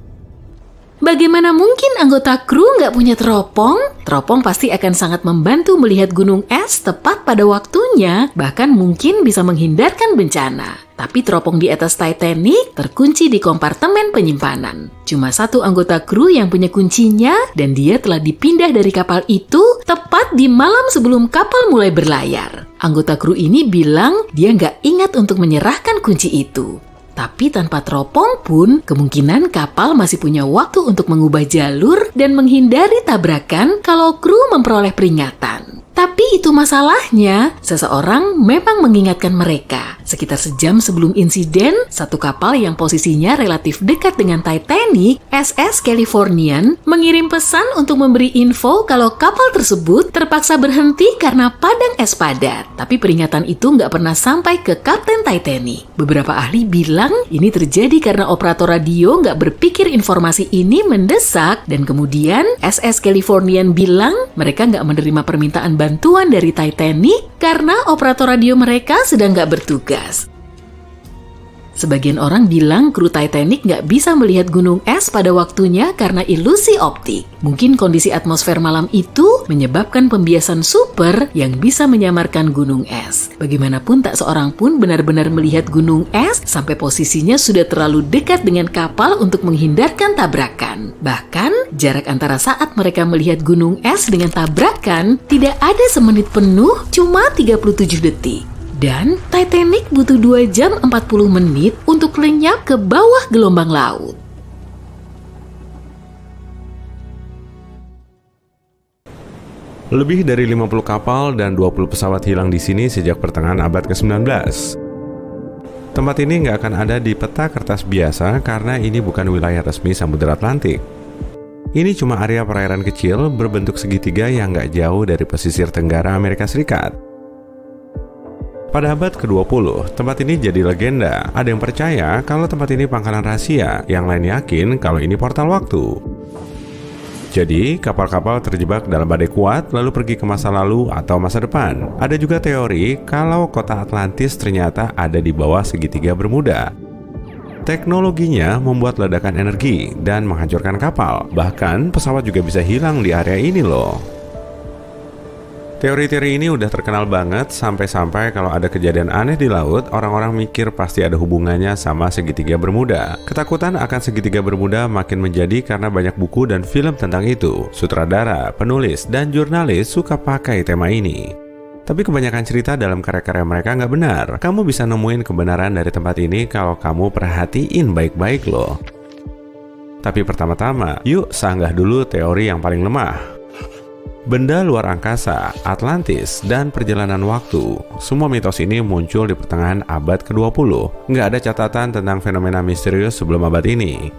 Bagaimana mungkin anggota kru nggak punya teropong? Teropong pasti akan sangat membantu melihat gunung es tepat pada waktunya, bahkan mungkin bisa menghindarkan bencana. Tapi teropong di atas Titanic terkunci di kompartemen penyimpanan. Cuma satu anggota kru yang punya kuncinya dan dia telah dipindah dari kapal itu tepat di malam sebelum kapal mulai berlayar. Anggota kru ini bilang dia nggak ingat untuk menyerahkan kunci itu. Tapi tanpa teropong pun, kemungkinan kapal masih punya waktu untuk mengubah jalur dan menghindari tabrakan kalau kru memperoleh peringatan. Tapi itu masalahnya, seseorang memang mengingatkan mereka. Sekitar sejam sebelum insiden, satu kapal yang posisinya relatif dekat dengan Titanic, SS Californian, mengirim pesan untuk memberi info kalau kapal tersebut terpaksa berhenti karena padang es padat. Tapi peringatan itu nggak pernah sampai ke Kapten Titanic. Beberapa ahli bilang ini terjadi karena operator radio nggak berpikir informasi ini mendesak, dan kemudian SS Californian bilang mereka nggak menerima permintaan bantuan dari Titanic karena operator radio mereka sedang nggak bertugas. Sebagian orang bilang kru Titanic nggak bisa melihat gunung es pada waktunya karena ilusi optik. Mungkin kondisi atmosfer malam itu menyebabkan pembiasan super yang bisa menyamarkan gunung es. Bagaimanapun tak seorang pun benar-benar melihat gunung es sampai posisinya sudah terlalu dekat dengan kapal untuk menghindarkan tabrakan. Bahkan, jarak antara saat mereka melihat gunung es dengan tabrakan tidak ada semenit penuh, cuma 37 detik. Dan Titanic butuh 2 jam 40 menit untuk lenyap ke bawah gelombang laut.
Lebih dari 50 kapal dan 20 pesawat hilang di sini sejak pertengahan abad ke-19. Tempat ini nggak akan ada di peta kertas biasa karena ini bukan wilayah resmi Samudra Atlantik. Ini cuma area perairan kecil berbentuk segitiga yang nggak jauh dari pesisir tenggara Amerika Serikat. Pada abad ke-20, tempat ini jadi legenda. Ada yang percaya kalau tempat ini pangkalan rahasia, yang lain yakin kalau ini portal waktu. Jadi, kapal-kapal terjebak dalam badai kuat lalu pergi ke masa lalu atau masa depan. Ada juga teori kalau kota Atlantis ternyata ada di bawah segitiga Bermuda. Teknologinya membuat ledakan energi dan menghancurkan kapal. Bahkan pesawat juga bisa hilang di area ini loh. Teori-teori ini udah terkenal banget sampai-sampai kalau ada kejadian aneh di laut, orang-orang mikir pasti ada hubungannya sama segitiga Bermuda. Ketakutan akan segitiga Bermuda makin menjadi karena banyak buku dan film tentang itu. Sutradara, penulis, dan jurnalis suka pakai tema ini. Tapi kebanyakan cerita dalam karya-karya mereka nggak benar. Kamu bisa nemuin kebenaran dari tempat ini kalau kamu perhatiin baik-baik loh. Tapi pertama-tama, yuk sanggah dulu teori yang paling lemah. Benda luar angkasa, Atlantis, dan perjalanan waktu. Semua mitos ini muncul di pertengahan abad ke-20. Nggak ada catatan tentang fenomena misterius sebelum abad ini.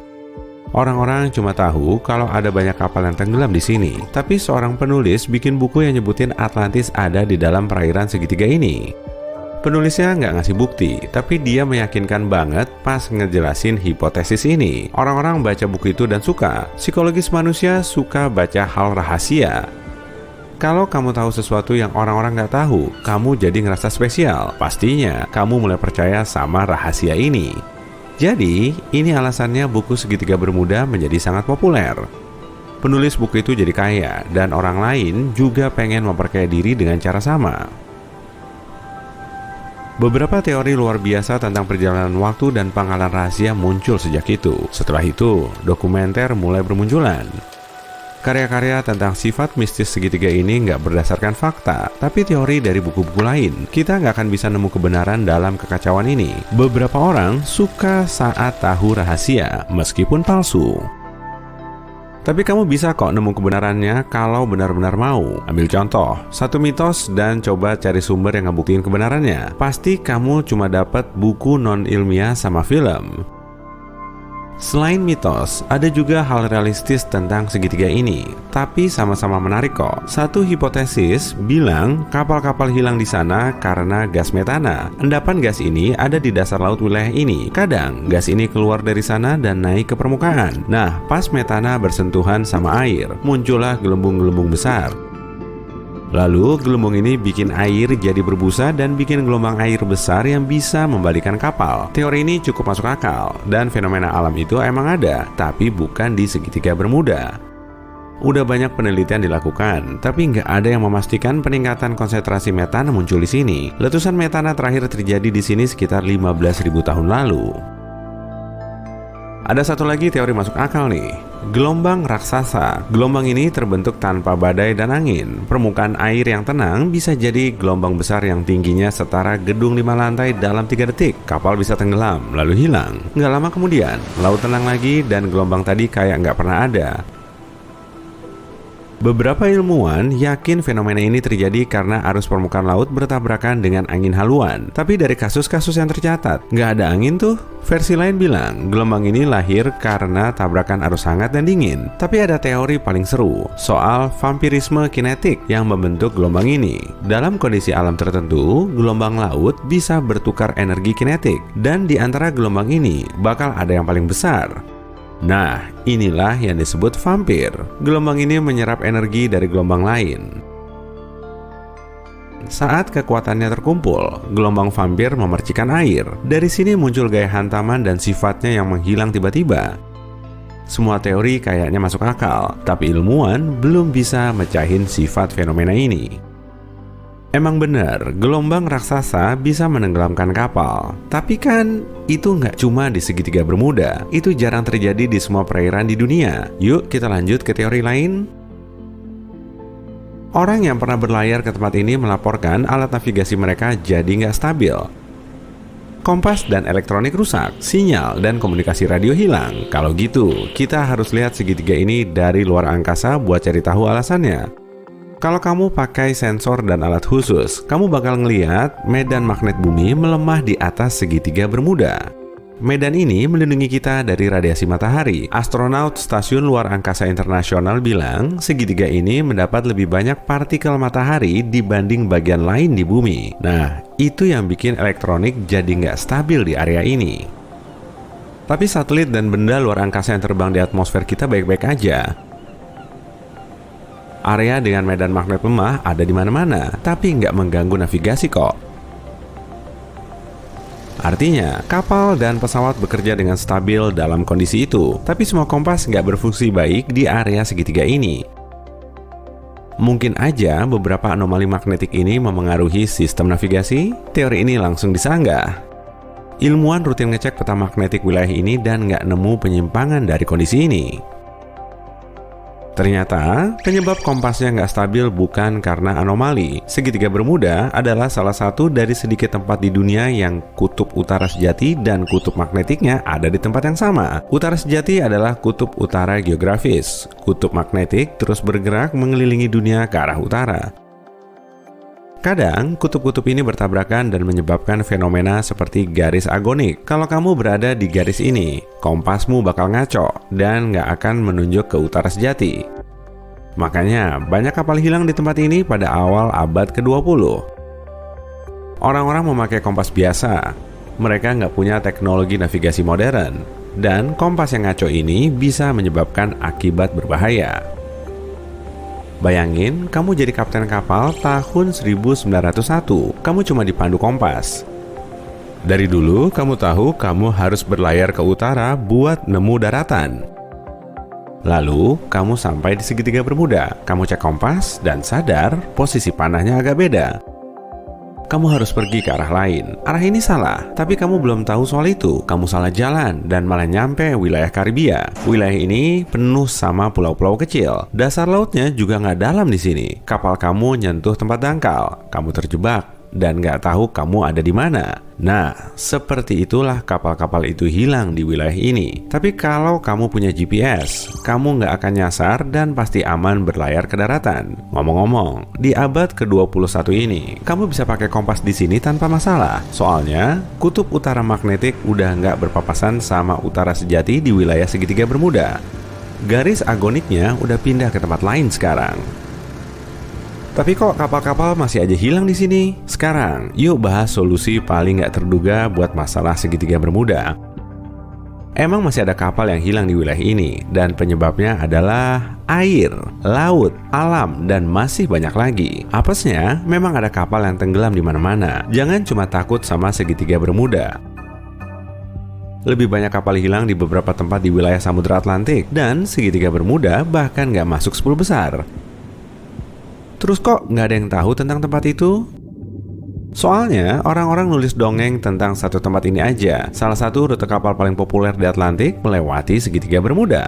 Orang-orang cuma tahu kalau ada banyak kapal yang tenggelam di sini. Tapi seorang penulis bikin buku yang nyebutin Atlantis ada di dalam perairan segitiga ini. Penulisnya nggak ngasih bukti, tapi dia meyakinkan banget pas ngejelasin hipotesis ini. Orang-orang baca buku itu dan suka. Psikologis manusia suka baca hal rahasia. Kalau kamu tahu sesuatu yang orang-orang nggak tahu, kamu jadi ngerasa spesial. Pastinya, kamu mulai percaya sama rahasia ini. Jadi, ini alasannya buku Segitiga Bermuda menjadi sangat populer. Penulis buku itu jadi kaya, dan orang lain juga pengen memperkaya diri dengan cara sama. Beberapa teori luar biasa tentang perjalanan waktu dan pangkalan rahasia muncul sejak itu. Setelah itu, dokumenter mulai bermunculan. Karya-karya tentang sifat mistis segitiga ini nggak berdasarkan fakta, tapi teori dari buku-buku lain. Kita nggak akan bisa nemu kebenaran dalam kekacauan ini. Beberapa orang suka saat tahu rahasia, meskipun palsu. Tapi kamu bisa kok nemu kebenarannya kalau benar-benar mau. Ambil contoh, satu mitos dan coba cari sumber yang ngebuktiin kebenarannya. Pasti kamu cuma dapat buku non-ilmiah sama film. Selain mitos, ada juga hal realistis tentang segitiga ini, tapi sama-sama menarik kok. Satu hipotesis bilang kapal-kapal hilang di sana karena gas metana. Endapan gas ini ada di dasar laut wilayah ini. Kadang gas ini keluar dari sana dan naik ke permukaan. Nah, pas metana bersentuhan sama air, muncullah gelembung-gelembung besar. Lalu gelembung ini bikin air jadi berbusa dan bikin gelombang air besar yang bisa membalikan kapal. Teori ini cukup masuk akal, dan fenomena alam itu emang ada, tapi bukan di segitiga Bermuda. Udah banyak penelitian dilakukan, tapi nggak ada yang memastikan peningkatan konsentrasi metana muncul di sini. Letusan metana terakhir terjadi di sini sekitar 15.000 tahun lalu. Ada satu lagi teori masuk akal nih, gelombang raksasa. Gelombang ini terbentuk tanpa badai dan angin. Permukaan air yang tenang bisa jadi gelombang besar yang tingginya setara gedung 5 lantai dalam 3 detik. Kapal bisa tenggelam, lalu hilang. Nggak lama kemudian, laut tenang lagi dan gelombang tadi kayak nggak pernah ada. Beberapa ilmuwan yakin fenomena ini terjadi karena arus permukaan laut bertabrakan dengan angin haluan. Tapi dari kasus-kasus yang tercatat, nggak ada angin tuh. Versi lain bilang, gelombang ini lahir karena tabrakan arus hangat dan dingin. Tapi ada teori paling seru, soal vampirisme kinetik yang membentuk gelombang ini. Dalam kondisi alam tertentu, gelombang laut bisa bertukar energi kinetik. Dan di antara gelombang ini, bakal ada yang paling besar. Nah, inilah yang disebut vampir. Gelombang ini menyerap energi dari gelombang lain. Saat kekuatannya terkumpul, gelombang vampir memercikan air. Dari sini muncul gaya hantaman dan sifatnya yang menghilang tiba-tiba. Semua teori kayaknya masuk akal, tapi ilmuwan belum bisa mecahin sifat fenomena ini. Emang benar, gelombang raksasa bisa menenggelamkan kapal. Tapi kan, itu nggak cuma di segitiga Bermuda. Itu jarang terjadi di semua perairan di dunia. Yuk kita lanjut ke teori lain. Orang yang pernah berlayar ke tempat ini melaporkan alat navigasi mereka jadi nggak stabil. Kompas dan elektronik rusak, sinyal dan komunikasi radio hilang. Kalau gitu, kita harus lihat segitiga ini dari luar angkasa buat cari tahu alasannya. Kalau kamu pakai sensor dan alat khusus, kamu bakal ngeliat medan magnet bumi melemah di atas segitiga Bermuda. Medan ini melindungi kita dari radiasi matahari. Astronaut Stasiun Luar Angkasa Internasional bilang segitiga ini mendapat lebih banyak partikel matahari dibanding bagian lain di bumi. Nah, itu yang bikin elektronik jadi nggak stabil di area ini. Tapi satelit dan benda luar angkasa yang terbang di atmosfer kita baik-baik aja. Area dengan medan magnet lemah ada di mana-mana, tapi nggak mengganggu navigasi kok. Artinya, kapal dan pesawat bekerja dengan stabil dalam kondisi itu, tapi semua kompas nggak berfungsi baik di area segitiga ini. Mungkin aja beberapa anomali magnetik ini memengaruhi sistem navigasi. Teori ini langsung disanggah. Ilmuwan rutin ngecek peta magnetik wilayah ini dan nggak nemu penyimpangan dari kondisi ini. Ternyata, penyebab kompasnya nggak stabil bukan karena anomali. Segitiga Bermuda adalah salah satu dari sedikit tempat di dunia yang kutub utara sejati dan kutub magnetiknya ada di tempat yang sama. Utara sejati adalah kutub utara geografis. Kutub magnetik terus bergerak mengelilingi dunia ke arah utara. Kadang, kutub-kutub ini bertabrakan dan menyebabkan fenomena seperti garis agonik. Kalau kamu berada di garis ini, kompasmu bakal ngaco dan nggak akan menunjuk ke utara sejati. Makanya, banyak kapal hilang di tempat ini pada awal abad ke-20. Orang-orang memakai kompas biasa. Mereka nggak punya teknologi navigasi modern. Dan kompas yang ngaco ini bisa menyebabkan akibat berbahaya. Bayangin, kamu jadi kapten kapal tahun 1901, kamu cuma dipandu kompas. Dari dulu, kamu tahu kamu harus berlayar ke utara buat nemu daratan. Lalu, kamu sampai di segitiga Bermuda, kamu cek kompas dan sadar posisi panahnya agak beda. Kamu harus pergi ke arah lain. Arah ini salah, tapi kamu belum tahu soal itu. Kamu salah jalan dan malah nyampe wilayah Karibia. Wilayah ini penuh sama pulau-pulau kecil. Dasar lautnya juga nggak dalam di sini. Kapal kamu nyentuh tempat dangkal. Kamu terjebak dan nggak tahu kamu ada di mana. Nah, seperti itulah kapal-kapal itu hilang di wilayah ini. Tapi kalau kamu punya GPS, kamu nggak akan nyasar dan pasti aman berlayar ke daratan. Ngomong-ngomong, di abad ke-21 ini, kamu bisa pakai kompas di sini tanpa masalah. Soalnya, kutub utara magnetik udah nggak berpapasan sama utara sejati di wilayah segitiga Bermuda. Garis agoniknya udah pindah ke tempat lain sekarang. Tapi kok kapal-kapal masih aja hilang di sini? Sekarang, yuk bahas solusi paling nggak terduga buat masalah segitiga Bermuda. Emang masih ada kapal yang hilang di wilayah ini, dan penyebabnya adalah air, laut, alam, dan masih banyak lagi. Apesnya, memang ada kapal yang tenggelam di mana-mana. Jangan cuma takut sama segitiga Bermuda. Lebih banyak kapal hilang di beberapa tempat di wilayah Samudra Atlantik, dan segitiga Bermuda bahkan nggak masuk 10 besar. Terus kok nggak ada yang tahu tentang tempat itu? Soalnya, orang-orang nulis dongeng tentang satu tempat ini aja. Salah satu rute kapal paling populer di Atlantik melewati segitiga Bermuda.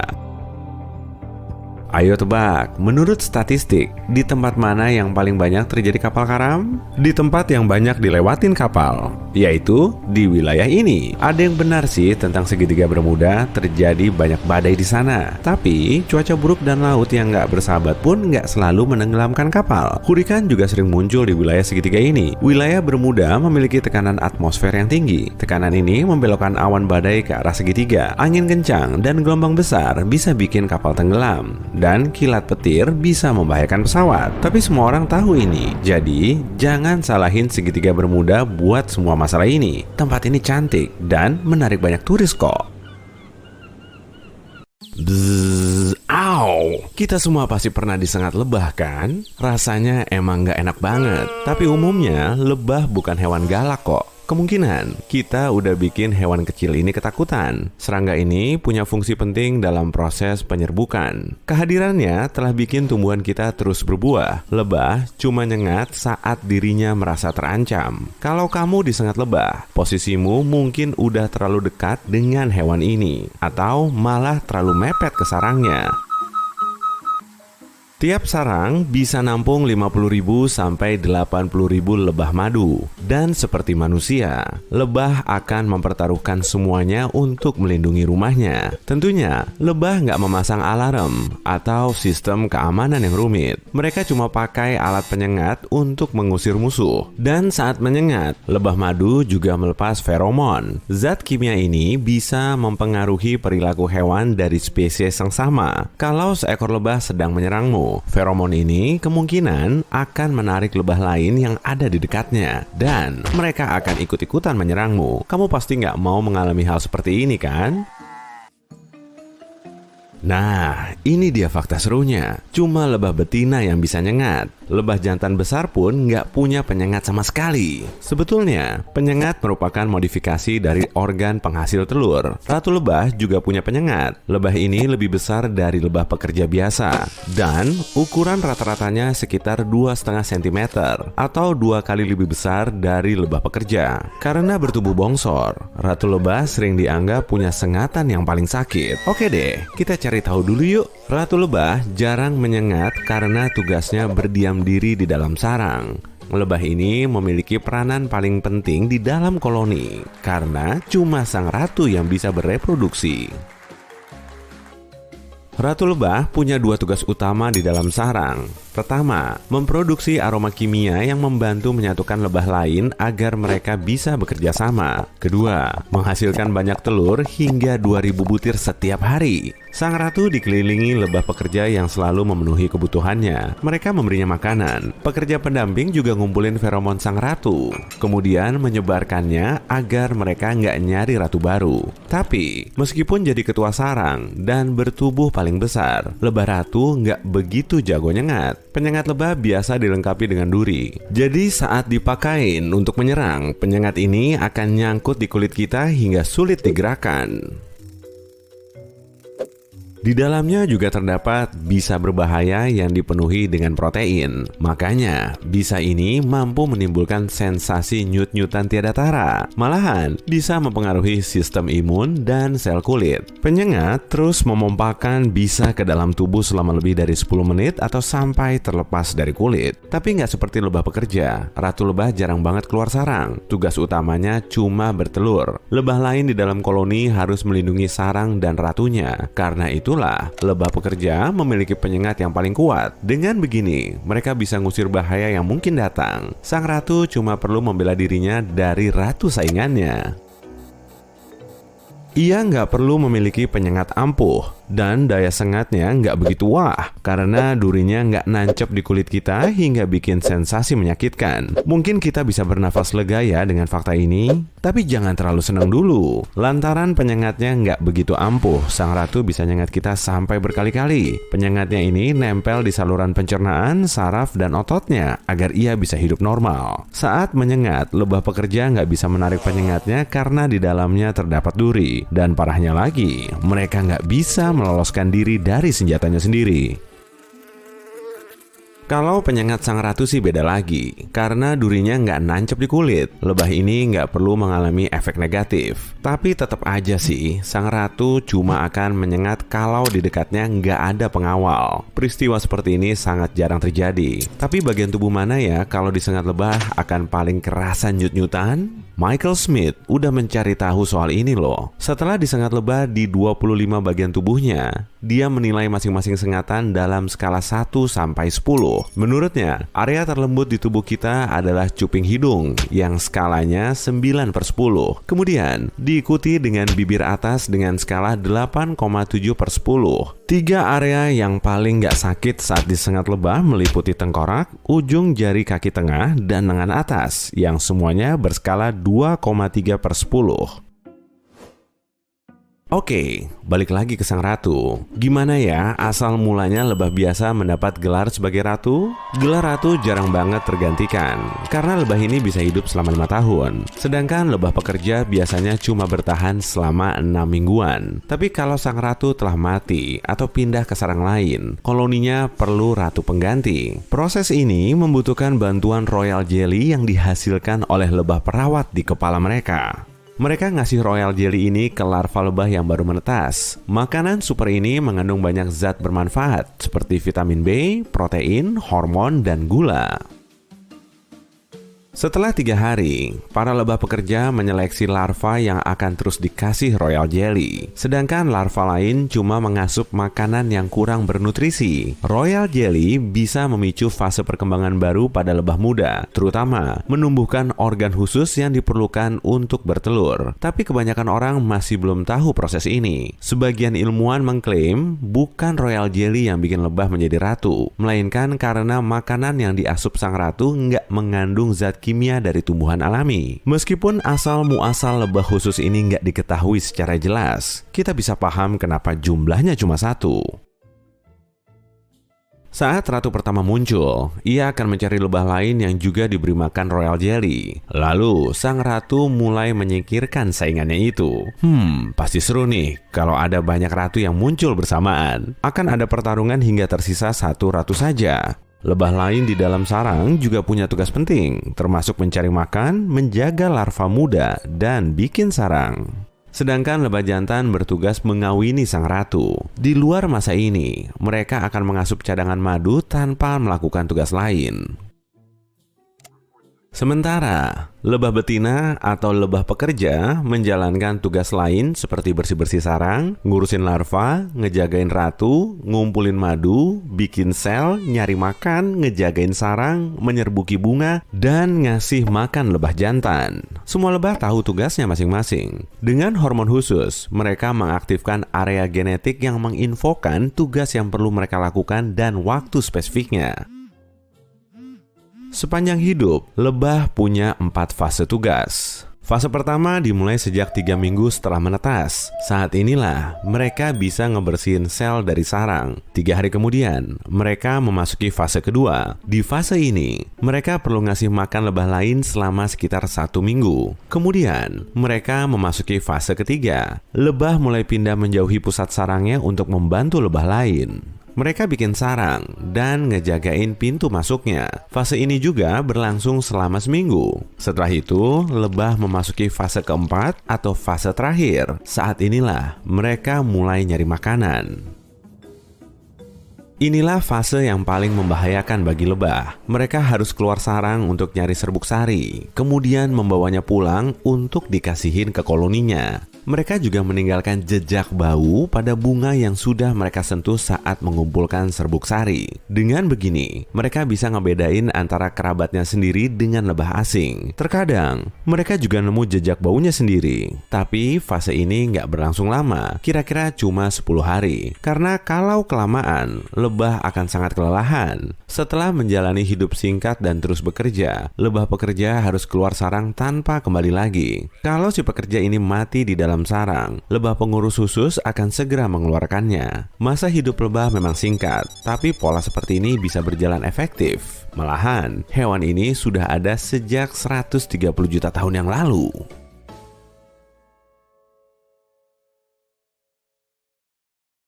Ayo tebak, menurut statistik, di tempat mana yang paling banyak terjadi kapal karam? Di tempat yang banyak dilewatin kapal, yaitu di wilayah ini. Ada yang benar sih tentang segitiga Bermuda, terjadi banyak badai di sana. Tapi, cuaca buruk dan laut yang nggak bersahabat pun nggak selalu menenggelamkan kapal. Hurikan juga sering muncul di wilayah segitiga ini. Wilayah Bermuda memiliki tekanan atmosfer yang tinggi. Tekanan ini membelokkan awan badai ke arah segitiga. Angin kencang dan gelombang besar bisa bikin kapal tenggelam. Dan kilat petir bisa membahayakan pesawat. Tapi semua orang tahu ini. Jadi, jangan salahin segitiga Bermuda buat semua masalah ini. Tempat ini cantik dan menarik banyak turis kok. Au! Kita semua pasti pernah disengat lebah kan? Rasanya emang gak enak banget. Tapi umumnya, lebah bukan hewan galak kok. Kemungkinan kita udah bikin hewan kecil ini ketakutan. Serangga ini punya fungsi penting dalam proses penyerbukan. Kehadirannya telah bikin tumbuhan kita terus berbuah. Lebah cuma nyengat saat dirinya merasa terancam. Kalau kamu disengat lebah, posisimu mungkin udah terlalu dekat dengan hewan ini, atau malah terlalu mepet ke sarangnya. Tiap sarang bisa nampung 50.000 sampai 80.000 lebah madu. Dan seperti manusia, lebah akan mempertaruhkan semuanya untuk melindungi rumahnya. Tentunya, lebah nggak memasang alarm atau sistem keamanan yang rumit. Mereka cuma pakai alat penyengat untuk mengusir musuh. Dan saat menyengat, lebah madu juga melepas feromon. Zat kimia ini bisa mempengaruhi perilaku hewan dari spesies yang sama. Kalau seekor lebah sedang menyerangmu, feromon ini kemungkinan akan menarik lebah lain yang ada di dekatnya dan mereka akan ikut-ikutan menyerangmu. Kamu pasti nggak mau mengalami hal seperti ini kan? Nah, ini dia fakta serunya. Cuma lebah betina yang bisa nyengat. Lebah jantan besar pun nggak punya penyengat sama sekali. Sebetulnya, penyengat merupakan modifikasi dari organ penghasil telur. Ratu lebah juga punya penyengat. Lebah ini lebih besar dari lebah pekerja biasa. Dan ukuran rata-ratanya sekitar 2,5 cm atau 2 kali lebih besar dari lebah pekerja. Karena bertubuh bongsor, ratu lebah sering dianggap punya sengatan yang paling sakit. Oke deh, kita cari tahu dulu yuk. Ratu lebah jarang menyengat karena tugasnya berdiam diri di dalam sarang. Lebah ini memiliki peranan paling penting di dalam koloni karena cuma sang ratu yang bisa bereproduksi. Ratu lebah punya 2 tugas utama di dalam sarang. Pertama, memproduksi aroma kimia yang membantu menyatukan lebah lain agar mereka bisa bekerja sama. Kedua, menghasilkan banyak telur hingga 2.000 butir setiap hari. Sang ratu dikelilingi lebah pekerja yang selalu memenuhi kebutuhannya. Mereka memberinya makanan. Pekerja pendamping juga ngumpulin feromon sang ratu, kemudian menyebarkannya agar mereka nggak nyari ratu baru. Tapi, meskipun jadi ketua sarang dan bertubuh paling besar, lebah ratu nggak begitu jago nyengat. Penyengat lebah biasa dilengkapi dengan duri. Jadi saat dipakain untuk menyerang, penyengat ini akan nyangkut di kulit kita hingga sulit digerakkan. Di dalamnya juga terdapat bisa berbahaya yang dipenuhi dengan protein. Makanya, bisa ini mampu menimbulkan sensasi nyut-nyutan tiada tara. Malahan, bisa mempengaruhi sistem imun dan sel kulit. Penyengat terus memompakan bisa ke dalam tubuh selama lebih dari 10 menit atau sampai terlepas dari kulit. Tapi nggak seperti lebah pekerja. Ratu lebah jarang banget keluar sarang. Tugas utamanya cuma bertelur. Lebah lain di dalam koloni harus melindungi sarang dan ratunya. Karena itu lebah pekerja memiliki penyengat yang paling kuat. Dengan begini, mereka bisa ngusir bahaya yang mungkin datang. Sang ratu cuma perlu membela dirinya dari ratu saingannya. Ia nggak perlu memiliki penyengat ampuh. Dan daya sengatnya nggak begitu wah karena durinya nggak nancep di kulit kita hingga bikin sensasi menyakitkan. Mungkin kita bisa bernafas lega ya dengan fakta ini, tapi jangan terlalu senang dulu. Lantaran penyengatnya nggak begitu ampuh, sang ratu bisa nyengat kita sampai berkali-kali. Penyengatnya ini nempel di saluran pencernaan, saraf, dan ototnya agar ia bisa hidup normal. Saat menyengat, lebah pekerja nggak bisa menarik penyengatnya karena di dalamnya terdapat duri. Dan parahnya lagi, mereka nggak bisa meloloskan diri dari senjatanya sendiri. Kalau penyengat sang ratu sih beda lagi, karena durinya nggak nancep di kulit. Lebah ini nggak perlu mengalami efek negatif. Tapi tetap aja sih, sang ratu cuma akan menyengat kalau di dekatnya nggak ada pengawal. Peristiwa seperti ini sangat jarang terjadi. Tapi bagian tubuh mana ya kalau disengat lebah akan paling kerasa nyut-nyutan? Michael Smith udah mencari tahu soal ini loh. Setelah disengat lebah di 25 bagian tubuhnya, dia menilai masing-masing sengatan dalam skala 1 sampai 10. Menurutnya, area terlembut di tubuh kita adalah cuping hidung yang skalanya 9/10. Kemudian, diikuti dengan bibir atas dengan skala 8,7/10. 3 area yang paling nggak sakit saat disengat lebah meliputi tengkorak, ujung jari kaki tengah, dan lengan atas yang semuanya berskala 2,3/10. Oke, balik lagi ke sang ratu. Gimana ya asal mulanya lebah biasa mendapat gelar sebagai ratu? Gelar ratu jarang banget tergantikan, karena lebah ini bisa hidup selama 5 tahun. Sedangkan lebah pekerja biasanya cuma bertahan selama 6 mingguan. Tapi kalau sang ratu telah mati atau pindah ke sarang lain, koloninya perlu ratu pengganti. Proses ini membutuhkan bantuan royal jelly yang dihasilkan oleh lebah perawat di kepala mereka. Mereka ngasih royal jelly ini ke larva lebah yang baru menetas. Makanan super ini mengandung banyak zat bermanfaat seperti vitamin B, protein, hormon, dan gula. Setelah 3 hari, para lebah pekerja menyeleksi larva yang akan terus dikasih royal jelly. Sedangkan larva lain cuma mengasup makanan yang kurang bernutrisi. Royal jelly bisa memicu fase perkembangan baru pada lebah muda, terutama menumbuhkan organ khusus yang diperlukan untuk bertelur. Tapi kebanyakan orang masih belum tahu proses ini. Sebagian ilmuwan mengklaim bukan royal jelly yang bikin lebah menjadi ratu, melainkan karena makanan yang diasup sang ratu nggak mengandung zat kimia dari tumbuhan alami. Meskipun asal muasal lebah khusus ini nggak diketahui secara jelas, kita bisa paham kenapa jumlahnya cuma 1. Saat ratu pertama muncul, ia akan mencari lebah lain yang juga diberi makan royal jelly. Lalu, sang ratu mulai menyingkirkan saingannya itu. Pasti seru nih kalau ada banyak ratu yang muncul bersamaan. Akan ada pertarungan hingga tersisa 1 ratu saja. Lebah lain di dalam sarang juga punya tugas penting, termasuk mencari makan, menjaga larva muda, dan bikin sarang. Sedangkan lebah jantan bertugas mengawini sang ratu. Di luar masa ini, mereka akan mengasup cadangan madu tanpa melakukan tugas lain. Sementara, lebah betina atau lebah pekerja menjalankan tugas lain seperti bersih-bersih sarang, ngurusin larva, ngejagain ratu, ngumpulin madu, bikin sel, nyari makan, ngejagain sarang, menyerbuki bunga, dan ngasih makan lebah jantan. Semua lebah tahu tugasnya masing-masing. Dengan hormon khusus, mereka mengaktifkan area genetik yang menginfokan tugas yang perlu mereka lakukan dan waktu spesifiknya. Sepanjang hidup, lebah punya 4 fase tugas. Fase pertama dimulai sejak 3 minggu setelah menetas. Saat inilah mereka bisa ngebersihin sel dari sarang. 3 hari kemudian, mereka memasuki fase kedua. Di fase ini, mereka perlu ngasih makan lebah lain selama sekitar 1 minggu. Kemudian, mereka memasuki fase ketiga. Lebah mulai pindah menjauhi pusat sarangnya untuk membantu lebah lain. Mereka bikin sarang dan ngejagain pintu masuknya. Fase ini juga berlangsung selama 1 minggu. Setelah itu, lebah memasuki fase keempat atau fase terakhir. Saat inilah mereka mulai nyari makanan. Inilah fase yang paling membahayakan bagi lebah. Mereka harus keluar sarang untuk nyari serbuk sari, kemudian membawanya pulang untuk dikasihin ke koloninya. Mereka juga meninggalkan jejak bau pada bunga yang sudah mereka sentuh saat mengumpulkan serbuk sari. Dengan begini, mereka bisa ngebedain antara kerabatnya sendiri dengan lebah asing. Terkadang, mereka juga nemu jejak baunya sendiri. Tapi fase ini nggak berlangsung lama, kira-kira cuma 10 hari. Karena kalau kelamaan, lebah akan sangat kelelahan. Setelah menjalani hidup singkat dan terus bekerja, lebah pekerja harus keluar sarang tanpa kembali lagi. Kalau si pekerja ini mati di dalam sarang, lebah pengurus khusus akan segera mengeluarkannya. Masa hidup lebah memang singkat, tapi pola seperti ini bisa berjalan efektif. Malahan, hewan ini sudah ada sejak 130 juta tahun yang lalu.